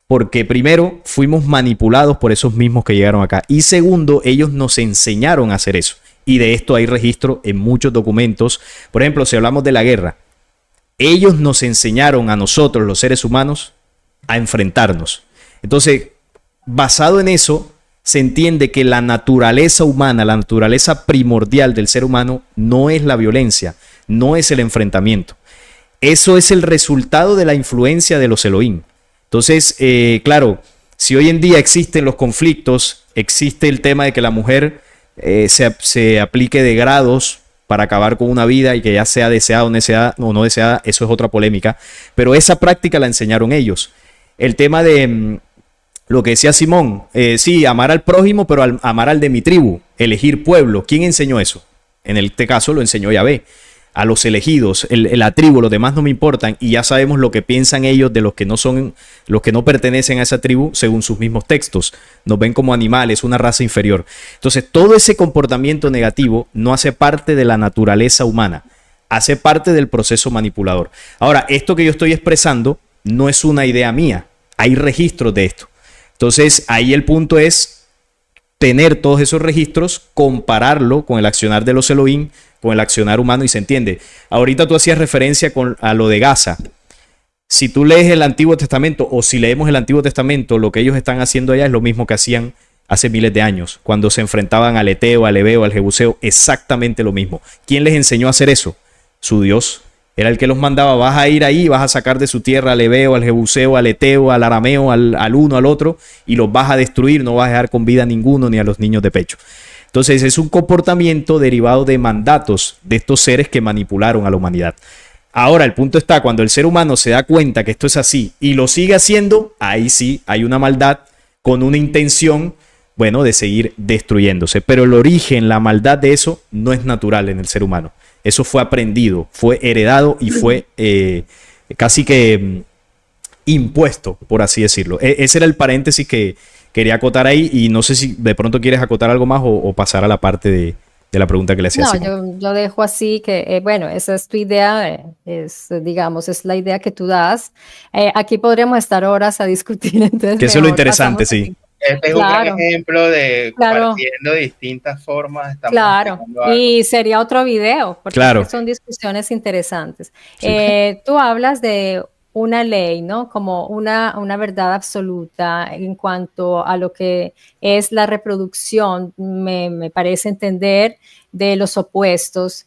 porque primero fuimos manipulados por esos mismos que llegaron acá y segundo, ellos nos enseñaron a hacer eso y de esto hay registro en muchos documentos. Por ejemplo, si hablamos de la guerra, ellos nos enseñaron a nosotros, los seres humanos, a enfrentarnos. Entonces, basado en eso, se entiende que la naturaleza humana, la naturaleza primordial del ser humano no es la violencia, no es el enfrentamiento. Eso es el resultado de la influencia de los Elohim. Entonces, claro, si hoy en día existen los conflictos, existe el tema de que la mujer se aplique de grados para acabar con una vida y que ya sea deseada o no deseada, eso es otra polémica, pero esa práctica la enseñaron ellos. El tema de lo que decía Simón, sí, amar al prójimo, pero amar al de mi tribu, elegir pueblo. ¿Quién enseñó eso? En este caso lo enseñó Yahvé. A los elegidos, la tribu, los demás no me importan y ya sabemos lo que piensan ellos de los que no pertenecen a esa tribu según sus mismos textos. Nos ven como animales, una raza inferior. Entonces, todo ese comportamiento negativo no hace parte de la naturaleza humana, hace parte del proceso manipulador. Ahora, esto que yo estoy expresando no es una idea mía, hay registros de esto. Entonces, ahí el punto es tener todos esos registros, compararlo con el accionar de los Elohim, con el accionar humano y se entiende. Ahorita tú hacías referencia a lo de Gaza. Si tú lees el Antiguo Testamento o si leemos el Antiguo Testamento, lo que ellos están haciendo allá es lo mismo que hacían hace miles de años, cuando se enfrentaban al Eteo, al Ebeo, al Jebuseo, exactamente lo mismo. ¿Quién les enseñó a hacer eso? Su Dios. Era el que los mandaba, vas a ir ahí, vas a sacar de su tierra al Ebeo, al Jebuseo, al Eteo, al Arameo, al uno, al otro, y los vas a destruir, no vas a dejar con vida a ninguno ni a los niños de pecho. Entonces es un comportamiento derivado de mandatos de estos seres que manipularon a la humanidad. Ahora el punto está, cuando el ser humano se da cuenta que esto es así y lo sigue haciendo, ahí sí hay una maldad con una intención, bueno, de seguir destruyéndose. Pero el origen, la maldad de eso no es natural en el ser humano. Eso fue aprendido, fue heredado y fue casi que impuesto, por así decirlo. Ese era el paréntesis que quería acotar ahí y no sé si de pronto quieres acotar algo más o pasar a la parte de la pregunta que le hacía. No, yo dejo así que, bueno, esa es tu idea, digamos, es la idea que tú das. Aquí podríamos estar horas a discutir. Entonces que eso es lo interesante, sí. Este es un gran ejemplo de partiendo de distintas formas. Claro, y sería otro video, porque son discusiones interesantes. Sí. Tú hablas de una ley, ¿no? Como una verdad absoluta en cuanto a lo que es la reproducción, me parece entender, de los opuestos.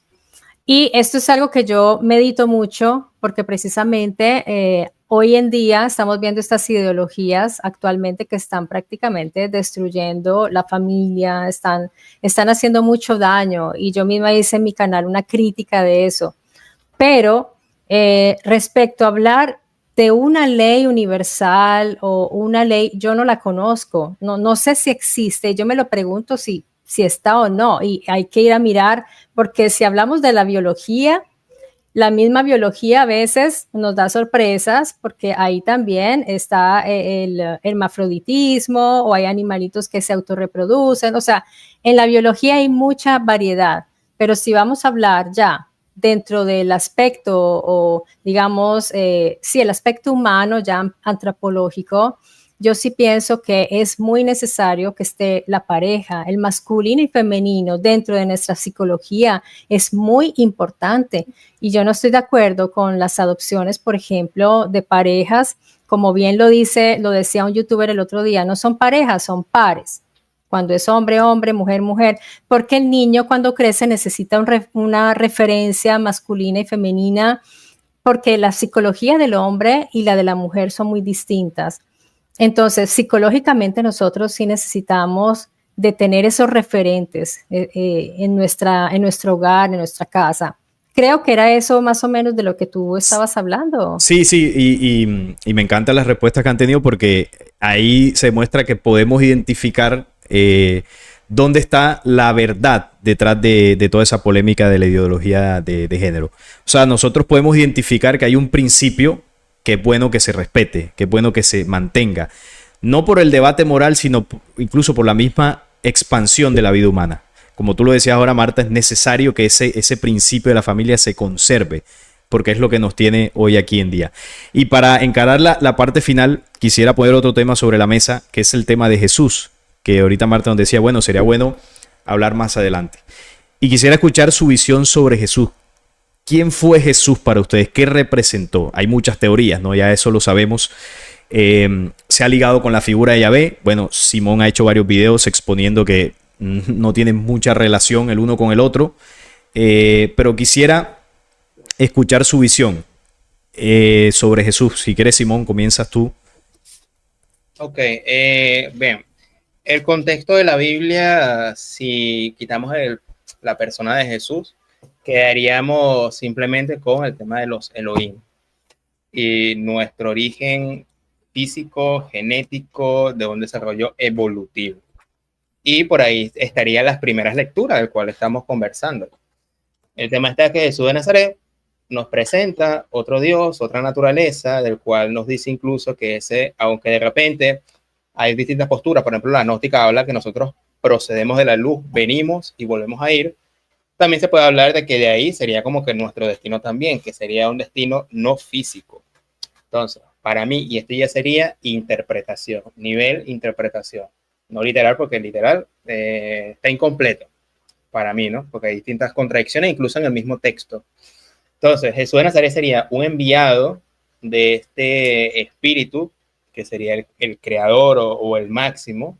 Y esto es algo que yo medito mucho porque precisamente hoy en día estamos viendo estas ideologías actualmente que están prácticamente destruyendo la familia, están haciendo mucho daño y yo misma hice en mi canal una crítica de eso. Pero respecto a hablar de una ley universal o una ley, yo no la conozco, no sé si existe, yo me lo pregunto si está o no y hay que ir a mirar porque si hablamos de la biología, la misma biología a veces nos da sorpresas porque ahí también está el hermafroditismo o hay animalitos que se autorreproducen. O sea, en la biología hay mucha variedad, pero si vamos a hablar ya dentro del aspecto o digamos, sí, el aspecto humano ya antropológico, yo sí pienso que es muy necesario que esté la pareja, el masculino y femenino dentro de nuestra psicología, es muy importante. Y yo no estoy de acuerdo con las adopciones, por ejemplo, de parejas, como bien lo decía un youtuber el otro día, no son parejas, son pares. Cuando es hombre, hombre, mujer, mujer, porque el niño cuando crece necesita una referencia masculina y femenina, porque la psicología del hombre y la de la mujer son muy distintas. Entonces, psicológicamente nosotros sí necesitamos de tener esos referentes en nuestro hogar, en nuestra casa. Creo que era eso más o menos de lo que tú estabas hablando. Sí, sí, y me encantan las respuestas que han tenido porque ahí se muestra que podemos identificar dónde está la verdad detrás de toda esa polémica de la ideología de género. O sea, nosotros podemos identificar que hay un principio que es bueno que se respete, que es bueno que se mantenga. No por el debate moral, sino incluso por la misma expansión de la vida humana. Como tú lo decías ahora, Marta, es necesario que ese principio de la familia se conserve, porque es lo que nos tiene hoy aquí en día. Y para encarar la parte final, quisiera poner otro tema sobre la mesa, que es el tema de Jesús, que ahorita Marta nos decía, bueno, sería bueno hablar más adelante. Y quisiera escuchar su visión sobre Jesús. ¿Quién fue Jesús para ustedes? ¿Qué representó? Hay muchas teorías, ¿no? Ya eso lo sabemos. Se ha ligado con la figura de Yahvé. Bueno, Simón ha hecho varios videos exponiendo que no tienen mucha relación el uno con el otro, pero quisiera escuchar su visión sobre Jesús. Si quieres, Simón, comienzas tú. Ok, bien, el contexto de la Biblia, si quitamos la persona de Jesús, quedaríamos simplemente con el tema de los Elohim y nuestro origen físico, genético, de un desarrollo evolutivo. Y por ahí estarían las primeras lecturas del cual estamos conversando. El tema está que Jesús de Nazaret nos presenta otro Dios, otra naturaleza, del cual nos dice incluso que ese, aunque de repente hay distintas posturas, por ejemplo, la gnóstica habla que nosotros procedemos de la luz, venimos y volvemos a ir. También se puede hablar de que de ahí sería como que nuestro destino también, que sería un destino no físico. Entonces, para mí, y esto ya sería interpretación, nivel interpretación. No literal, porque literal está incompleto para mí, ¿no? Porque hay distintas contradicciones incluso en el mismo texto. Entonces, Jesús de Nazaret sería un enviado de este espíritu, que sería el creador o el máximo,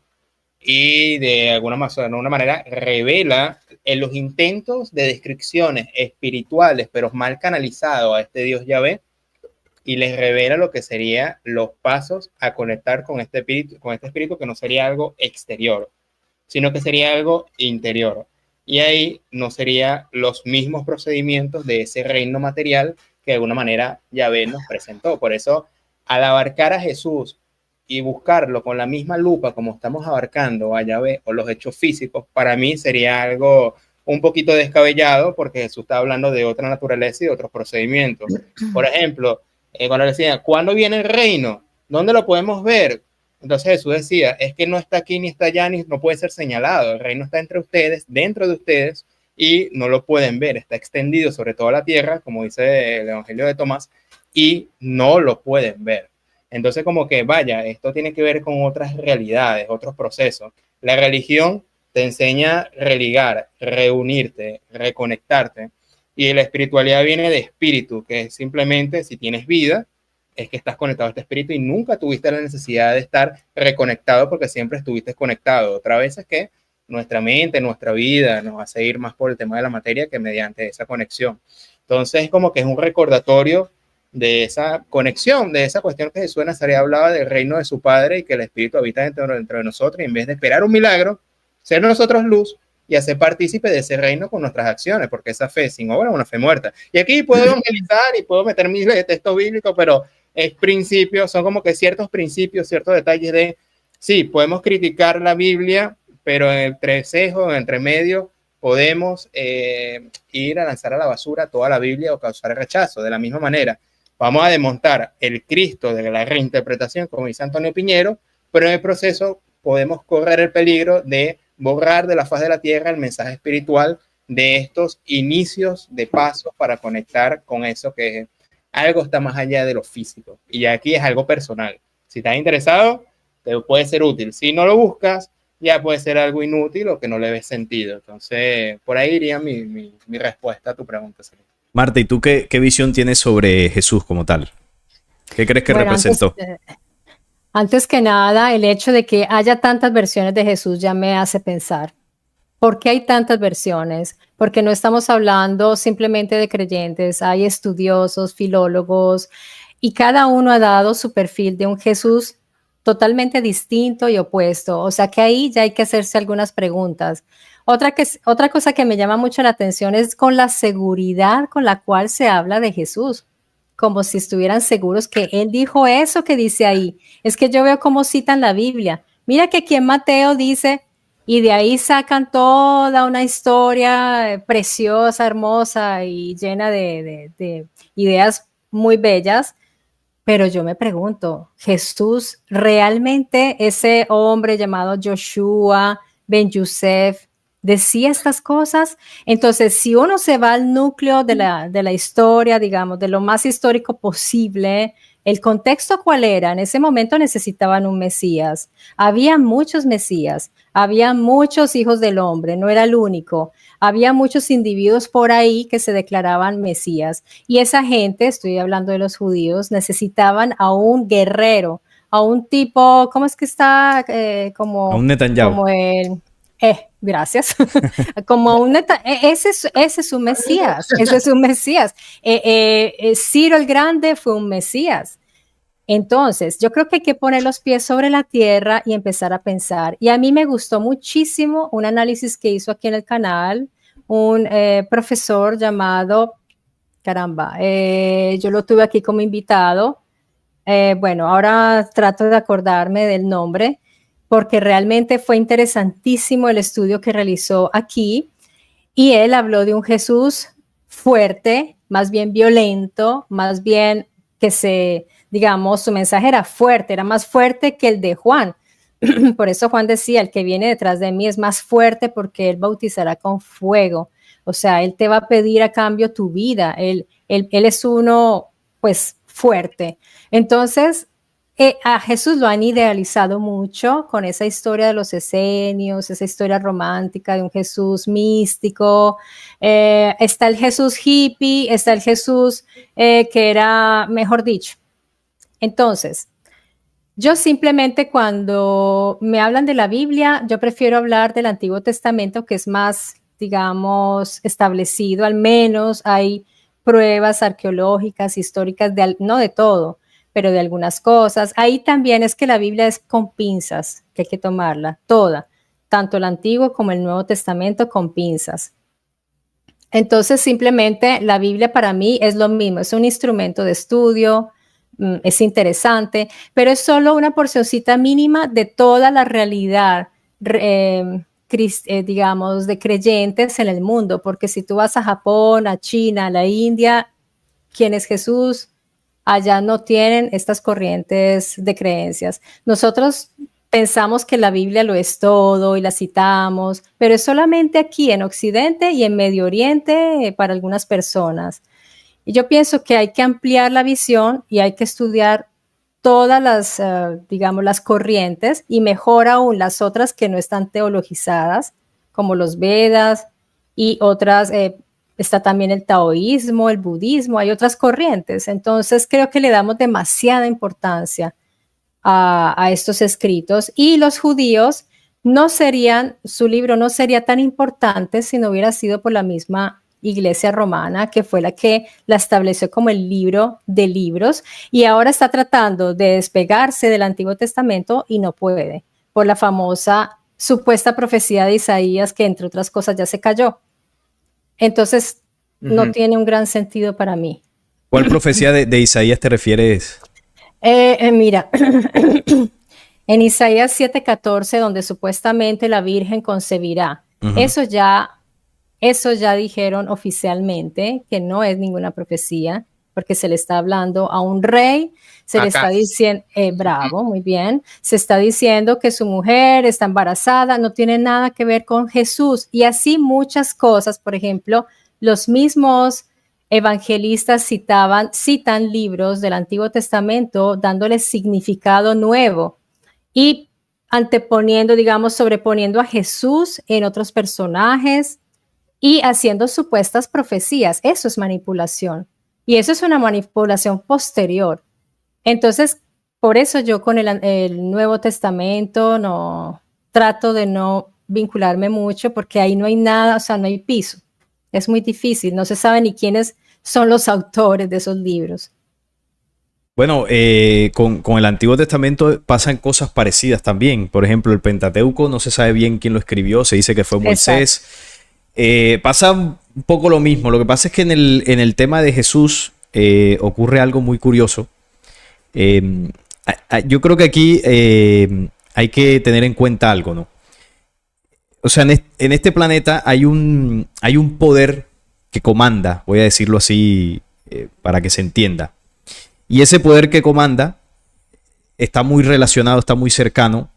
y de alguna manera revela en los intentos de descripciones espirituales, pero mal canalizado a este Dios Yahvé, y les revela lo que serían los pasos a conectar con este espíritu que no sería algo exterior, sino que sería algo interior. Y ahí no serían los mismos procedimientos de ese reino material que de alguna manera Yahvé nos presentó. Por eso, al abarcar a Jesús y buscarlo con la misma lupa como estamos abarcando a Yahvé o los hechos físicos, para mí sería algo un poquito descabellado, porque Jesús está hablando de otra naturaleza y de otros procedimientos. Por ejemplo, cuando le decía, ¿cuándo viene el reino? ¿Dónde lo podemos ver? Entonces Jesús decía, es que no está aquí ni está allá, ni no puede ser señalado. El reino está entre ustedes, dentro de ustedes, y no lo pueden ver. Está extendido sobre toda la tierra, como dice el Evangelio de Tomás, y no lo pueden ver. Entonces, como que, vaya, esto tiene que ver con otras realidades, otros procesos. La religión te enseña a religar, reunirte, reconectarte. Y la espiritualidad viene de espíritu, que es simplemente, si tienes vida, es que estás conectado a este espíritu y nunca tuviste la necesidad de estar reconectado porque siempre estuviste conectado. Otra vez es que nuestra mente, nuestra vida nos hace ir más por el tema de la materia que mediante esa conexión. Entonces, como que es un recordatorio de esa conexión, de esa cuestión que Jesús de Nazaret hablaba del reino de su Padre y que el Espíritu habita dentro de nosotros, y en vez de esperar un milagro, ser nosotros luz y hacer partícipe de ese reino con nuestras acciones, porque esa fe sin obra es una fe muerta. Y aquí puedo evangelizar y puedo meter miles de textos bíblicos, pero es principio, son como que ciertos principios, ciertos detalles de, sí, podemos criticar la Biblia, pero en el entrecejo, en entre medio, podemos ir a lanzar a la basura toda la Biblia o causar rechazo. De la misma manera, vamos a desmontar el Cristo de la reinterpretación, como dice Antonio Piñero, pero en el proceso podemos correr el peligro de borrar de la faz de la tierra el mensaje espiritual de estos inicios de pasos para conectar con eso que algo está más allá de lo físico. Y aquí es algo personal. Si estás interesado, te puede ser útil. Si no lo buscas, ya puede ser algo inútil o que no le ves sentido. Entonces, por ahí iría mi respuesta a tu pregunta, Selena. Marta, ¿y tú qué visión tienes sobre Jesús como tal? ¿Qué crees que representó? Antes que nada, el hecho de que haya tantas versiones de Jesús ya me hace pensar. ¿Por qué hay tantas versiones? Porque no estamos hablando simplemente de creyentes, hay estudiosos, filólogos, y cada uno ha dado su perfil de un Jesús totalmente distinto y opuesto. O sea que ahí ya hay que hacerse algunas preguntas. Otra cosa que me llama mucho la atención es con la seguridad con la cual se habla de Jesús, como si estuvieran seguros que él dijo eso que dice ahí. Es que yo veo cómo citan la Biblia. Mira que aquí en Mateo dice, y de ahí sacan toda una historia preciosa, hermosa y llena de ideas muy bellas. Pero yo me pregunto, Jesús, ¿realmente ese hombre llamado Joshua Ben Yosef decía estas cosas? Entonces, si uno se va al núcleo de la historia, digamos, de lo más histórico posible, ¿el contexto cuál era? En ese momento necesitaban un Mesías. Había muchos Mesías, había muchos hijos del hombre, no era el único. Había muchos individuos por ahí que se declaraban Mesías. Y esa gente, estoy hablando de los judíos, necesitaban a un guerrero, a un tipo, ¿cómo es que está? A un Netanyahu. Como el... gracias. Como un ese es un Mesías, ese es un Mesías. Ciro el Grande fue un Mesías. Entonces, yo creo que hay que poner los pies sobre la tierra y empezar a pensar. Y a mí me gustó muchísimo un análisis que hizo aquí en el canal un profesor llamado, caramba, yo lo tuve aquí como invitado. Bueno, ahora trato de acordarme del nombre, porque realmente fue interesantísimo el estudio que realizó aquí. Y él habló de un Jesús fuerte, más bien violento, más bien que digamos, su mensaje era fuerte, era más fuerte que el de Juan. Por eso Juan decía, el que viene detrás de mí es más fuerte porque él bautizará con fuego. O sea, él te va a pedir a cambio tu vida. Él es uno, pues, fuerte. Entonces, a Jesús lo han idealizado mucho con esa historia de los esenios, esa historia romántica de un Jesús místico. Está el Jesús hippie, está el Jesús que era, mejor dicho. Entonces, yo simplemente cuando me hablan de la Biblia, yo prefiero hablar del Antiguo Testamento, que es más, digamos, establecido, al menos hay pruebas arqueológicas, históricas, no de todo, pero de algunas cosas. Ahí también es que la Biblia es con pinzas, que hay que tomarla, toda, tanto el Antiguo como el Nuevo Testamento con pinzas. Entonces, simplemente la Biblia para mí es lo mismo, es un instrumento de estudio, es interesante, pero es solo una porcioncita mínima de toda la realidad, digamos, de creyentes en el mundo, porque si tú vas a Japón, a China, a la India, ¿quién es Jesús? Allá no tienen estas corrientes de creencias. Nosotros pensamos que la Biblia lo es todo y la citamos, pero es solamente aquí en Occidente y en Medio Oriente para algunas personas. Y yo pienso que hay que ampliar la visión y hay que estudiar todas las, digamos, las corrientes y mejor aún las otras que no están teologizadas, como los Vedas y otras, está también el taoísmo, el budismo, hay otras corrientes. Entonces creo que le damos demasiada importancia a estos escritos y los judíos su libro no sería tan importante si no hubiera sido por la misma Iglesia Romana, que fue la que la estableció como el libro de libros y ahora está tratando de despegarse del Antiguo Testamento y no puede, por la famosa supuesta profecía de Isaías que entre otras cosas ya se cayó. Entonces no tiene un gran sentido para mí. ¿Cuál profecía de Isaías te refieres? Mira, en Isaías 7:14, donde supuestamente la Virgen concebirá, eso ya dijeron oficialmente que no es ninguna profecía, porque se le está hablando a un rey, se le está diciendo, bravo, muy bien, se está diciendo que su mujer está embarazada, no tiene nada que ver con Jesús, y así muchas cosas. Por ejemplo, los mismos evangelistas citan libros del Antiguo Testamento dándoles significado nuevo y anteponiendo, digamos, sobreponiendo a Jesús en otros personajes y haciendo supuestas profecías. Eso es manipulación. Y eso es una manipulación posterior. Entonces, por eso yo con el Nuevo Testamento no trato de no vincularme mucho, porque ahí no hay nada, o sea, no hay piso. Es muy difícil, no se sabe ni quiénes son los autores de esos libros. Bueno, con el Antiguo Testamento pasan cosas parecidas también. Por ejemplo, el Pentateuco no se sabe bien quién lo escribió, se dice que fue Moisés. Pasa un poco lo mismo. Lo que pasa es que en el tema de Jesús ocurre algo muy curioso. Yo creo que aquí hay que tener en cuenta algo, ¿no? O sea, en este planeta hay un poder que comanda, voy a decirlo así para que se entienda. Y ese poder que comanda está muy relacionado, está muy cercano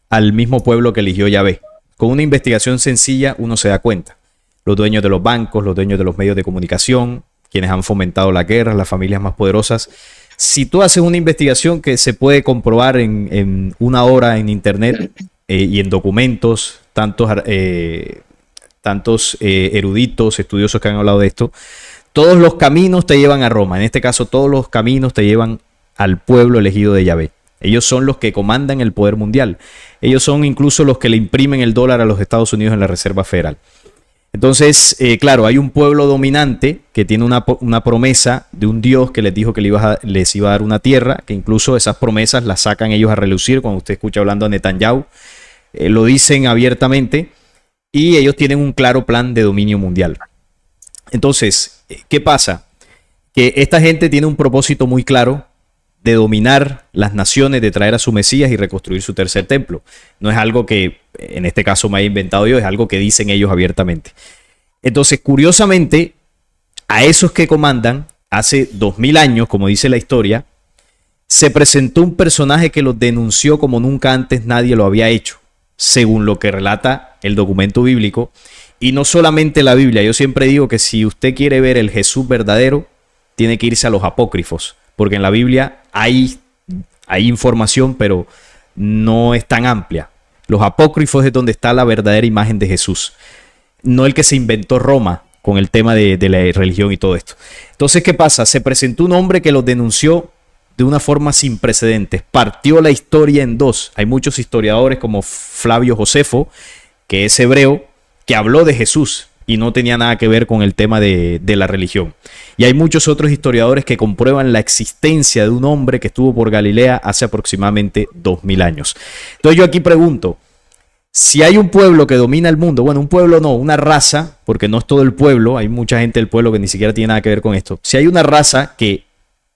al mismo pueblo que eligió Yahvé. Con una investigación sencilla uno se da cuenta. Los dueños de los bancos, los dueños de los medios de comunicación, quienes han fomentado la guerra, las familias más poderosas. Si tú haces una investigación que se puede comprobar en una hora en internet y en documentos, tantos eruditos, estudiosos que han hablado de esto, todos los caminos te llevan a Roma. En este caso, todos los caminos te llevan al pueblo elegido de Yahvé. Ellos son los que comandan el poder mundial. Ellos son incluso los que le imprimen el dólar a los Estados Unidos en la Reserva Federal. Entonces, claro, hay un pueblo dominante que tiene una promesa de un Dios que les dijo que les iba a dar una tierra, que incluso esas promesas las sacan ellos a relucir cuando usted escucha hablando a Netanyahu. Lo dicen abiertamente y ellos tienen un claro plan de dominio mundial. Entonces, ¿qué pasa? Que esta gente tiene un propósito muy claro de dominar las naciones, de traer a su Mesías y reconstruir su tercer templo. No es algo que en este caso me haya inventado yo, es algo que dicen ellos abiertamente. Entonces, curiosamente, a esos que comandan, hace 2000 años, como dice la historia, se presentó un personaje que los denunció como nunca antes nadie lo había hecho, según lo que relata el documento bíblico. Y no solamente la Biblia, yo siempre digo que si usted quiere ver el Jesús verdadero, tiene que irse a los apócrifos, porque en la Biblia hay información, pero no es tan amplia. Los apócrifos es donde está la verdadera imagen de Jesús, no el que se inventó Roma con el tema de la religión y todo esto. Entonces, ¿qué pasa? Se presentó un hombre que los denunció de una forma sin precedentes, partió la historia en dos. Hay muchos historiadores como Flavio Josefo, que es hebreo, que habló de Jesús y no tenía nada que ver con el tema de la religión. Y hay muchos otros historiadores que comprueban la existencia de un hombre que estuvo por Galilea hace aproximadamente 2000 años. Entonces yo aquí pregunto, si hay un pueblo que domina el mundo, bueno, un pueblo no, una raza, porque no es todo el pueblo, hay mucha gente del pueblo que ni siquiera tiene nada que ver con esto. Si hay una raza que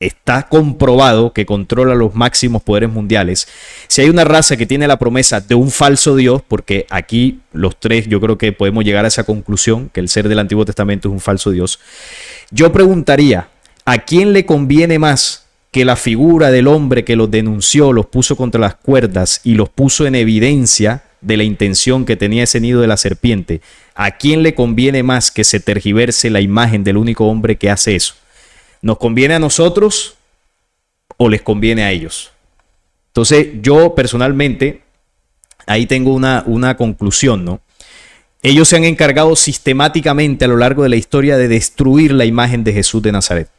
está comprobado que controla los máximos poderes mundiales, si hay una raza que tiene la promesa de un falso Dios, porque aquí los tres yo creo que podemos llegar a esa conclusión, que el ser del Antiguo Testamento es un falso Dios, yo preguntaría, ¿a quién le conviene más que la figura del hombre que los denunció, los puso contra las cuerdas y los puso en evidencia de la intención que tenía ese nido de la serpiente? ¿A quién le conviene más que se tergiverse la imagen del único hombre que hace eso? ¿Nos conviene a nosotros o les conviene a ellos? Entonces, yo personalmente, ahí tengo una conclusión, ¿no? Ellos se han encargado sistemáticamente a lo largo de la historia de destruir la imagen de Jesús de Nazaret.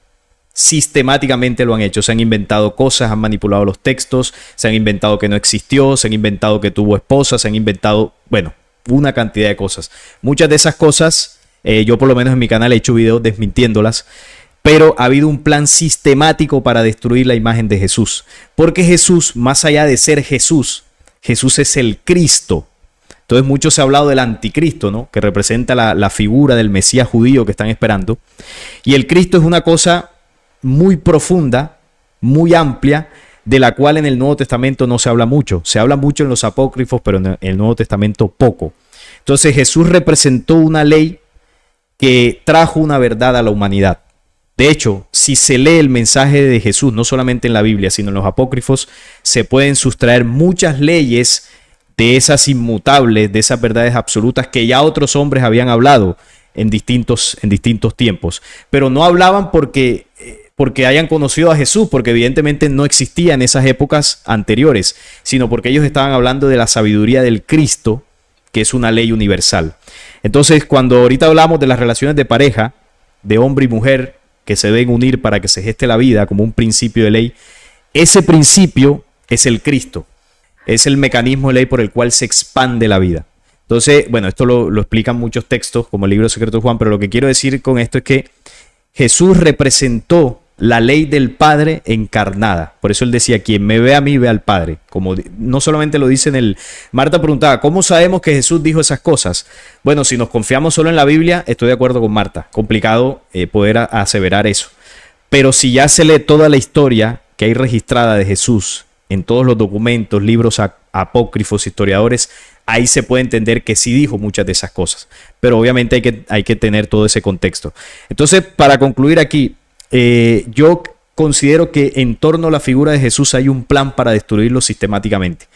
Sistemáticamente lo han hecho. Se han inventado cosas, han manipulado los textos, se han inventado que no existió, se han inventado que tuvo esposa, se han inventado, bueno, una cantidad de cosas. Muchas de esas cosas, yo por lo menos en mi canal he hecho videos desmintiéndolas. Pero ha habido un plan sistemático para destruir la imagen de Jesús. Porque Jesús, más allá de ser Jesús, Jesús es el Cristo. Entonces mucho se ha hablado del anticristo, ¿no? Que representa la figura del Mesías judío que están esperando. Y el Cristo es una cosa muy profunda, muy amplia, de la cual en el Nuevo Testamento no se habla mucho. Se habla mucho en los apócrifos, pero en el Nuevo Testamento poco. Entonces Jesús representó una ley que trajo una verdad a la humanidad. De hecho, si se lee el mensaje de Jesús, no solamente en la Biblia, sino en los apócrifos, se pueden sustraer muchas leyes de esas inmutables, de esas verdades absolutas que ya otros hombres habían hablado en distintos tiempos. Pero no hablaban porque hayan conocido a Jesús, porque evidentemente no existía en esas épocas anteriores, sino porque ellos estaban hablando de la sabiduría del Cristo, que es una ley universal. Entonces, cuando ahorita hablamos de las relaciones de pareja, de hombre y mujer, que se deben unir para que se geste la vida como un principio de ley, ese principio es el Cristo, es el mecanismo de ley por el cual se expande la vida. Entonces, bueno, esto lo explican muchos textos como el libro secreto de Juan, pero lo que quiero decir con esto es que Jesús representó la ley del Padre encarnada. Por eso él decía, quien me ve a mí, ve al Padre. Como no solamente lo dice en el... Marta preguntaba, ¿cómo sabemos que Jesús dijo esas cosas? Bueno, si nos confiamos solo en la Biblia, estoy de acuerdo con Marta. Complicado poder aseverar eso. Pero si ya se lee toda la historia que hay registrada de Jesús en todos los documentos, libros apócrifos, historiadores, ahí se puede entender que sí dijo muchas de esas cosas. Pero obviamente hay que tener todo ese contexto. Entonces, para concluir aquí, yo considero que en torno a la figura de Jesús hay un plan para destruirlo sistemáticamente.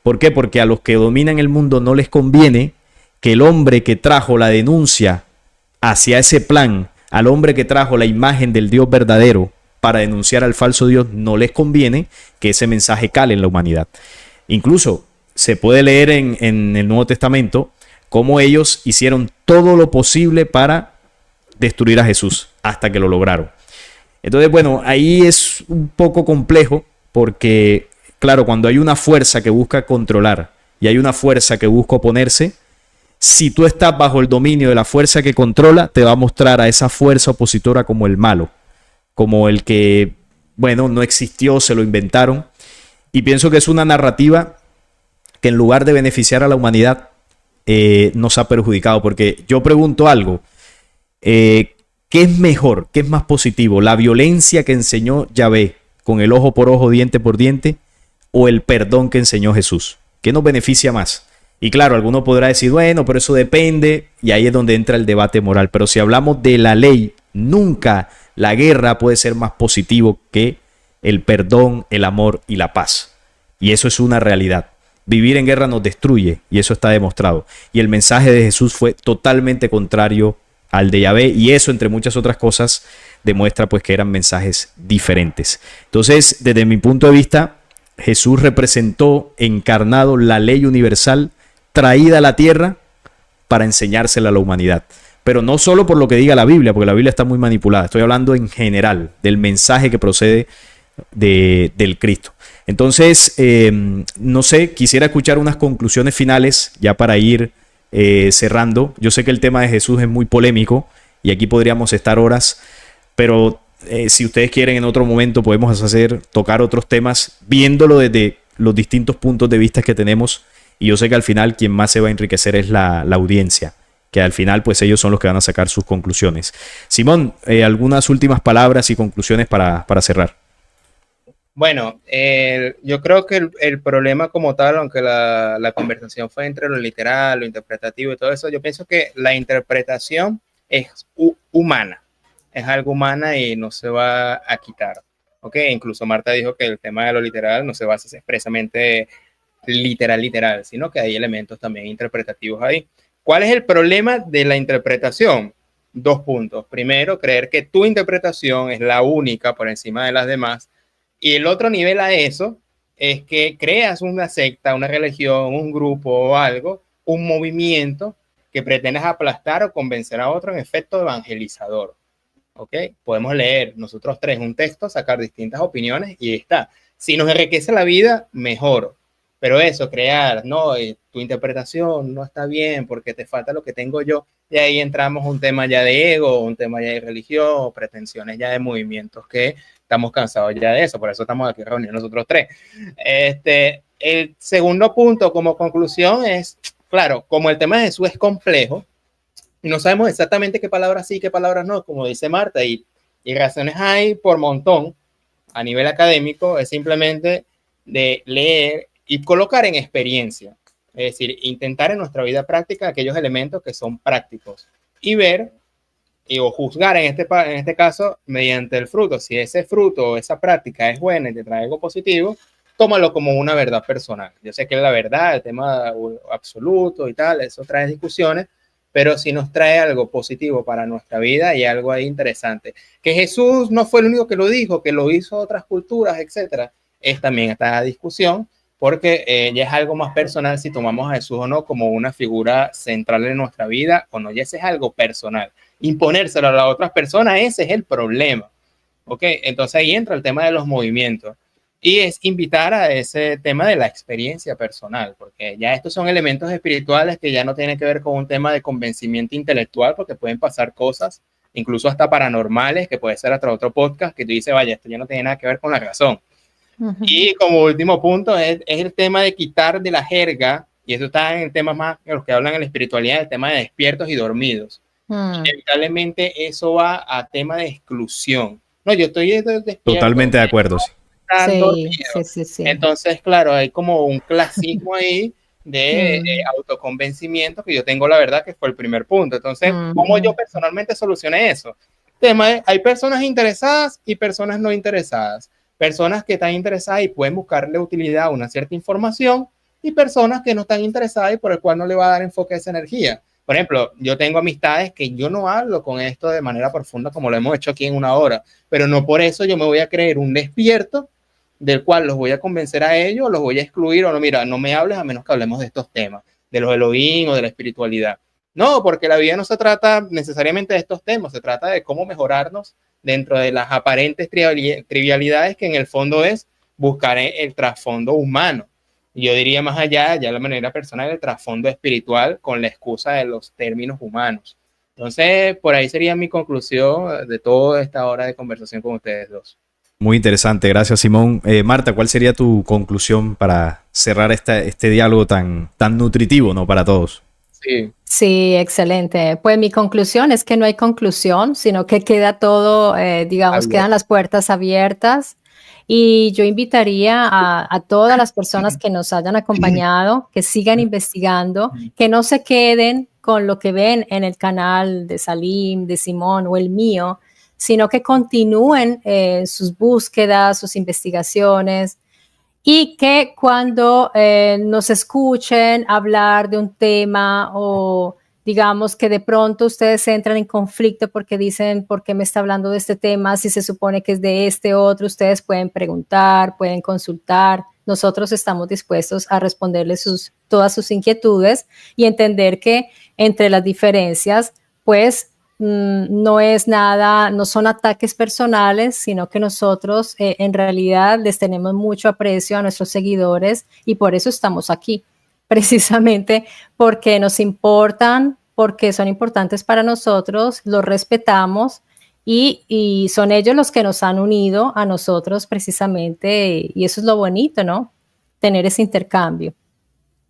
¿Por qué? Porque a los que dominan el mundo no les conviene que el hombre que trajo la denuncia hacia ese plan, al hombre que trajo la imagen del Dios verdadero para denunciar al falso Dios, no les conviene que ese mensaje cale en la humanidad. Incluso se puede leer en el Nuevo Testamento cómo ellos hicieron todo lo posible para destruir a Jesús hasta que lo lograron. Entonces, bueno, ahí es un poco complejo porque, claro, cuando hay una fuerza que busca controlar y hay una fuerza que busca oponerse, si tú estás bajo el dominio de la fuerza que controla, te va a mostrar a esa fuerza opositora como el malo, como el que, bueno, no existió, se lo inventaron. Y pienso que es una narrativa que en lugar de beneficiar a la humanidad, nos ha perjudicado. Porque yo pregunto algo, ¿qué es mejor? ¿Qué es más positivo? ¿La violencia que enseñó Yahvé con el ojo por ojo, diente por diente? ¿O el perdón que enseñó Jesús? ¿Qué nos beneficia más? Y claro, alguno podrá decir, bueno, pero eso depende. Y ahí es donde entra el debate moral. Pero si hablamos de la ley, nunca la guerra puede ser más positivo que el perdón, el amor y la paz. Y eso es una realidad. Vivir en guerra nos destruye y eso está demostrado. Y el mensaje de Jesús fue totalmente contrario al de Yahvé, y eso, entre muchas otras cosas, demuestra pues que eran mensajes diferentes. Entonces, desde mi punto de vista, Jesús representó encarnado la ley universal traída a la tierra para enseñársela a la humanidad. Pero no solo por lo que diga la Biblia, porque la Biblia está muy manipulada. Estoy hablando en general del mensaje que procede del Cristo. Entonces, no sé, quisiera escuchar unas conclusiones finales ya para ir cerrando. Yo sé que el tema de Jesús es muy polémico y aquí podríamos estar horas, pero si ustedes quieren en otro momento podemos tocar otros temas viéndolo desde los distintos puntos de vista que tenemos, y yo sé que al final quien más se va a enriquecer es la audiencia, que al final pues ellos son los que van a sacar sus conclusiones. Simón, algunas últimas palabras y conclusiones para cerrar. Bueno, yo creo que el problema como tal, aunque la conversación fue entre lo literal, lo interpretativo y todo eso, yo pienso que la interpretación es humana, es algo humana y no se va a quitar. ¿Ok? Incluso Marta dijo que el tema de lo literal no se basa expresamente literal, sino que hay elementos también interpretativos ahí. ¿Cuál es el problema de la interpretación? 2 puntos. Primero, creer que tu interpretación es la única por encima de las demás. Y el otro nivel a eso es que creas una secta, una religión, un grupo o algo, un movimiento que pretendes aplastar o convencer a otro en efecto evangelizador. ¿Ok? Podemos leer nosotros 3 un texto, sacar distintas opiniones y está. Si nos enriquece la vida, mejor. Pero eso, crear, no, tu interpretación no está bien porque te falta lo que tengo yo. Y ahí entramos un tema ya de ego, un tema ya de religión, pretensiones ya de movimientos que estamos cansados ya de eso. Por eso estamos aquí reunidos nosotros 3. El segundo punto como conclusión es, claro, como el tema de Jesús es complejo y no sabemos exactamente qué palabras sí, qué palabras no, como dice Marta, y razones hay por montón a nivel académico, es simplemente de leer y colocar en experiencia, es decir, intentar en nuestra vida práctica aquellos elementos que son prácticos y ver o juzgar en este caso mediante el fruto. Si ese fruto o esa práctica es buena y te trae algo positivo, tómalo como una verdad personal. Yo sé que la verdad, el tema absoluto y tal, eso trae discusiones, pero si nos trae algo positivo para nuestra vida y algo ahí interesante. Que Jesús no fue el único que lo dijo, que lo hizo otras culturas, etcétera, es también esta discusión, porque ya es algo más personal si tomamos a Jesús o no como una figura central en nuestra vida o no, ya ese es algo personal. Imponérselo a las otras personas, ese es el problema. ¿Ok? Entonces ahí entra el tema de los movimientos y es invitar a ese tema de la experiencia personal, porque ya estos son elementos espirituales que ya no tienen que ver con un tema de convencimiento intelectual, porque pueden pasar cosas incluso hasta paranormales, que puede ser hasta otro podcast, que tú dices, vaya, esto ya no tiene nada que ver con la razón. Y como último punto es el tema de quitar de la jerga, y eso está en temas más en los que hablan en la espiritualidad, el tema de despiertos y dormidos. Inevitablemente eso va a tema de exclusión. No, yo estoy despierto. Totalmente de acuerdo. Sí. Entonces, claro, hay como un clasismo ahí de autoconvencimiento, que yo tengo la verdad que fue el primer punto. Entonces, ¿cómo yo personalmente solucioné eso? Hay personas interesadas y personas no interesadas. Personas que están interesadas y pueden buscarle utilidad a una cierta información, y personas que no están interesadas y por el cual no le va a dar enfoque a esa energía. Por ejemplo, yo tengo amistades que yo no hablo con esto de manera profunda como lo hemos hecho aquí en una hora, pero no por eso yo me voy a creer un despierto del cual los voy a convencer a ellos, los voy a excluir, o no, mira, no me hables a menos que hablemos de estos temas, de los Elohim o de la espiritualidad. No, porque la vida no se trata necesariamente de estos temas, se trata de cómo mejorarnos dentro de las aparentes trivialidades, que en el fondo es buscar el trasfondo humano. Yo diría más allá, ya la manera personal, el trasfondo espiritual con la excusa de los términos humanos. Entonces, por ahí sería mi conclusión de toda esta hora de conversación con ustedes dos. Muy interesante, gracias Simón. Marta, ¿cuál sería tu conclusión para cerrar este diálogo tan nutritivo, ¿no? Para todos. Sí, excelente. Pues mi conclusión es que no hay conclusión, sino que queda todo, quedan las puertas abiertas. Y yo invitaría a todas las personas que nos hayan acompañado, que sigan investigando, que no se queden con lo que ven en el canal de Salim, de Simón o el mío, sino que continúen sus búsquedas, sus investigaciones, y que cuando nos escuchen hablar de un tema, o digamos que de pronto ustedes entran en conflicto porque dicen, ¿por qué me está hablando de este tema si se supone que es de este otro? Ustedes pueden preguntar, pueden consultar. Nosotros estamos dispuestos a responderles todas sus inquietudes y entender que entre las diferencias, pues no es nada, no son ataques personales, sino que nosotros en realidad les tenemos mucho aprecio a nuestros seguidores, y por eso estamos aquí, precisamente porque nos importan, porque son importantes para nosotros, los respetamos, y son ellos los que nos han unido a nosotros precisamente, y eso es lo bonito, ¿no? Tener ese intercambio.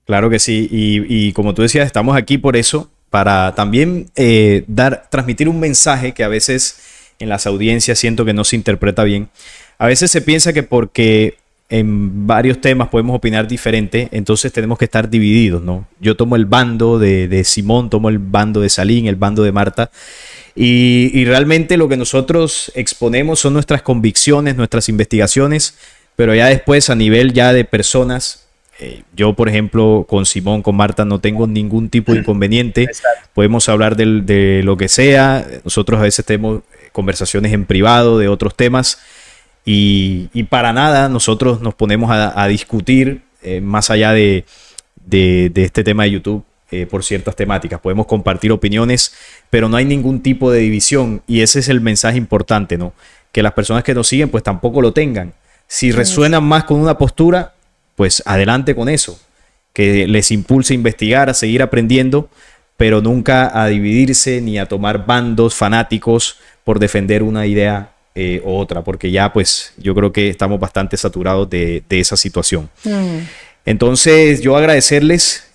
Claro que sí, y como tú decías, estamos aquí por eso, para también transmitir un mensaje que a veces en las audiencias siento que no se interpreta bien. A veces se piensa que porque en varios temas podemos opinar diferente, entonces tenemos que estar divididos, ¿no? Yo tomo el bando de Simón, tomo el bando de Salim, el bando de Marta, y realmente lo que nosotros exponemos son nuestras convicciones, nuestras investigaciones, pero ya después a nivel ya de personas, yo, por ejemplo, con Simón, con Marta, no tengo ningún tipo de inconveniente. Exacto. Podemos hablar de lo que sea. Nosotros a veces tenemos conversaciones en privado de otros temas, y para nada nosotros nos ponemos a discutir más allá de este tema de YouTube por ciertas temáticas. Podemos compartir opiniones, pero no hay ningún tipo de división, y ese es el mensaje importante, ¿no? Que las personas que nos siguen pues tampoco lo tengan. Si resuenan más con una postura, pues adelante con eso, que les impulse a investigar, a seguir aprendiendo, pero nunca a dividirse ni a tomar bandos fanáticos por defender una idea u otra, porque ya pues yo creo que estamos bastante saturados de esa situación. Entonces yo agradecerles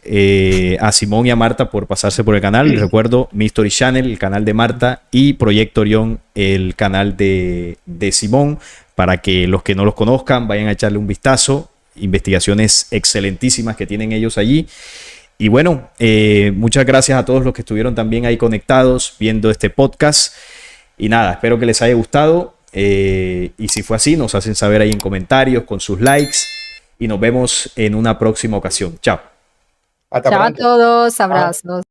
a Simón y a Marta por pasarse por el canal. Les recuerdo Mystery Channel, el canal de Marta, y Proyecto Orión, el canal de Simón, para que los que no los conozcan vayan a echarle un vistazo. Investigaciones excelentísimas que tienen ellos allí. Y bueno, muchas gracias a todos los que estuvieron también ahí conectados viendo este podcast. Y nada, espero que les haya gustado. Y si fue así, nos hacen saber ahí en comentarios con sus likes. Y nos vemos en una próxima ocasión. Chao. Hasta Chao pronto. a todos, abrazos.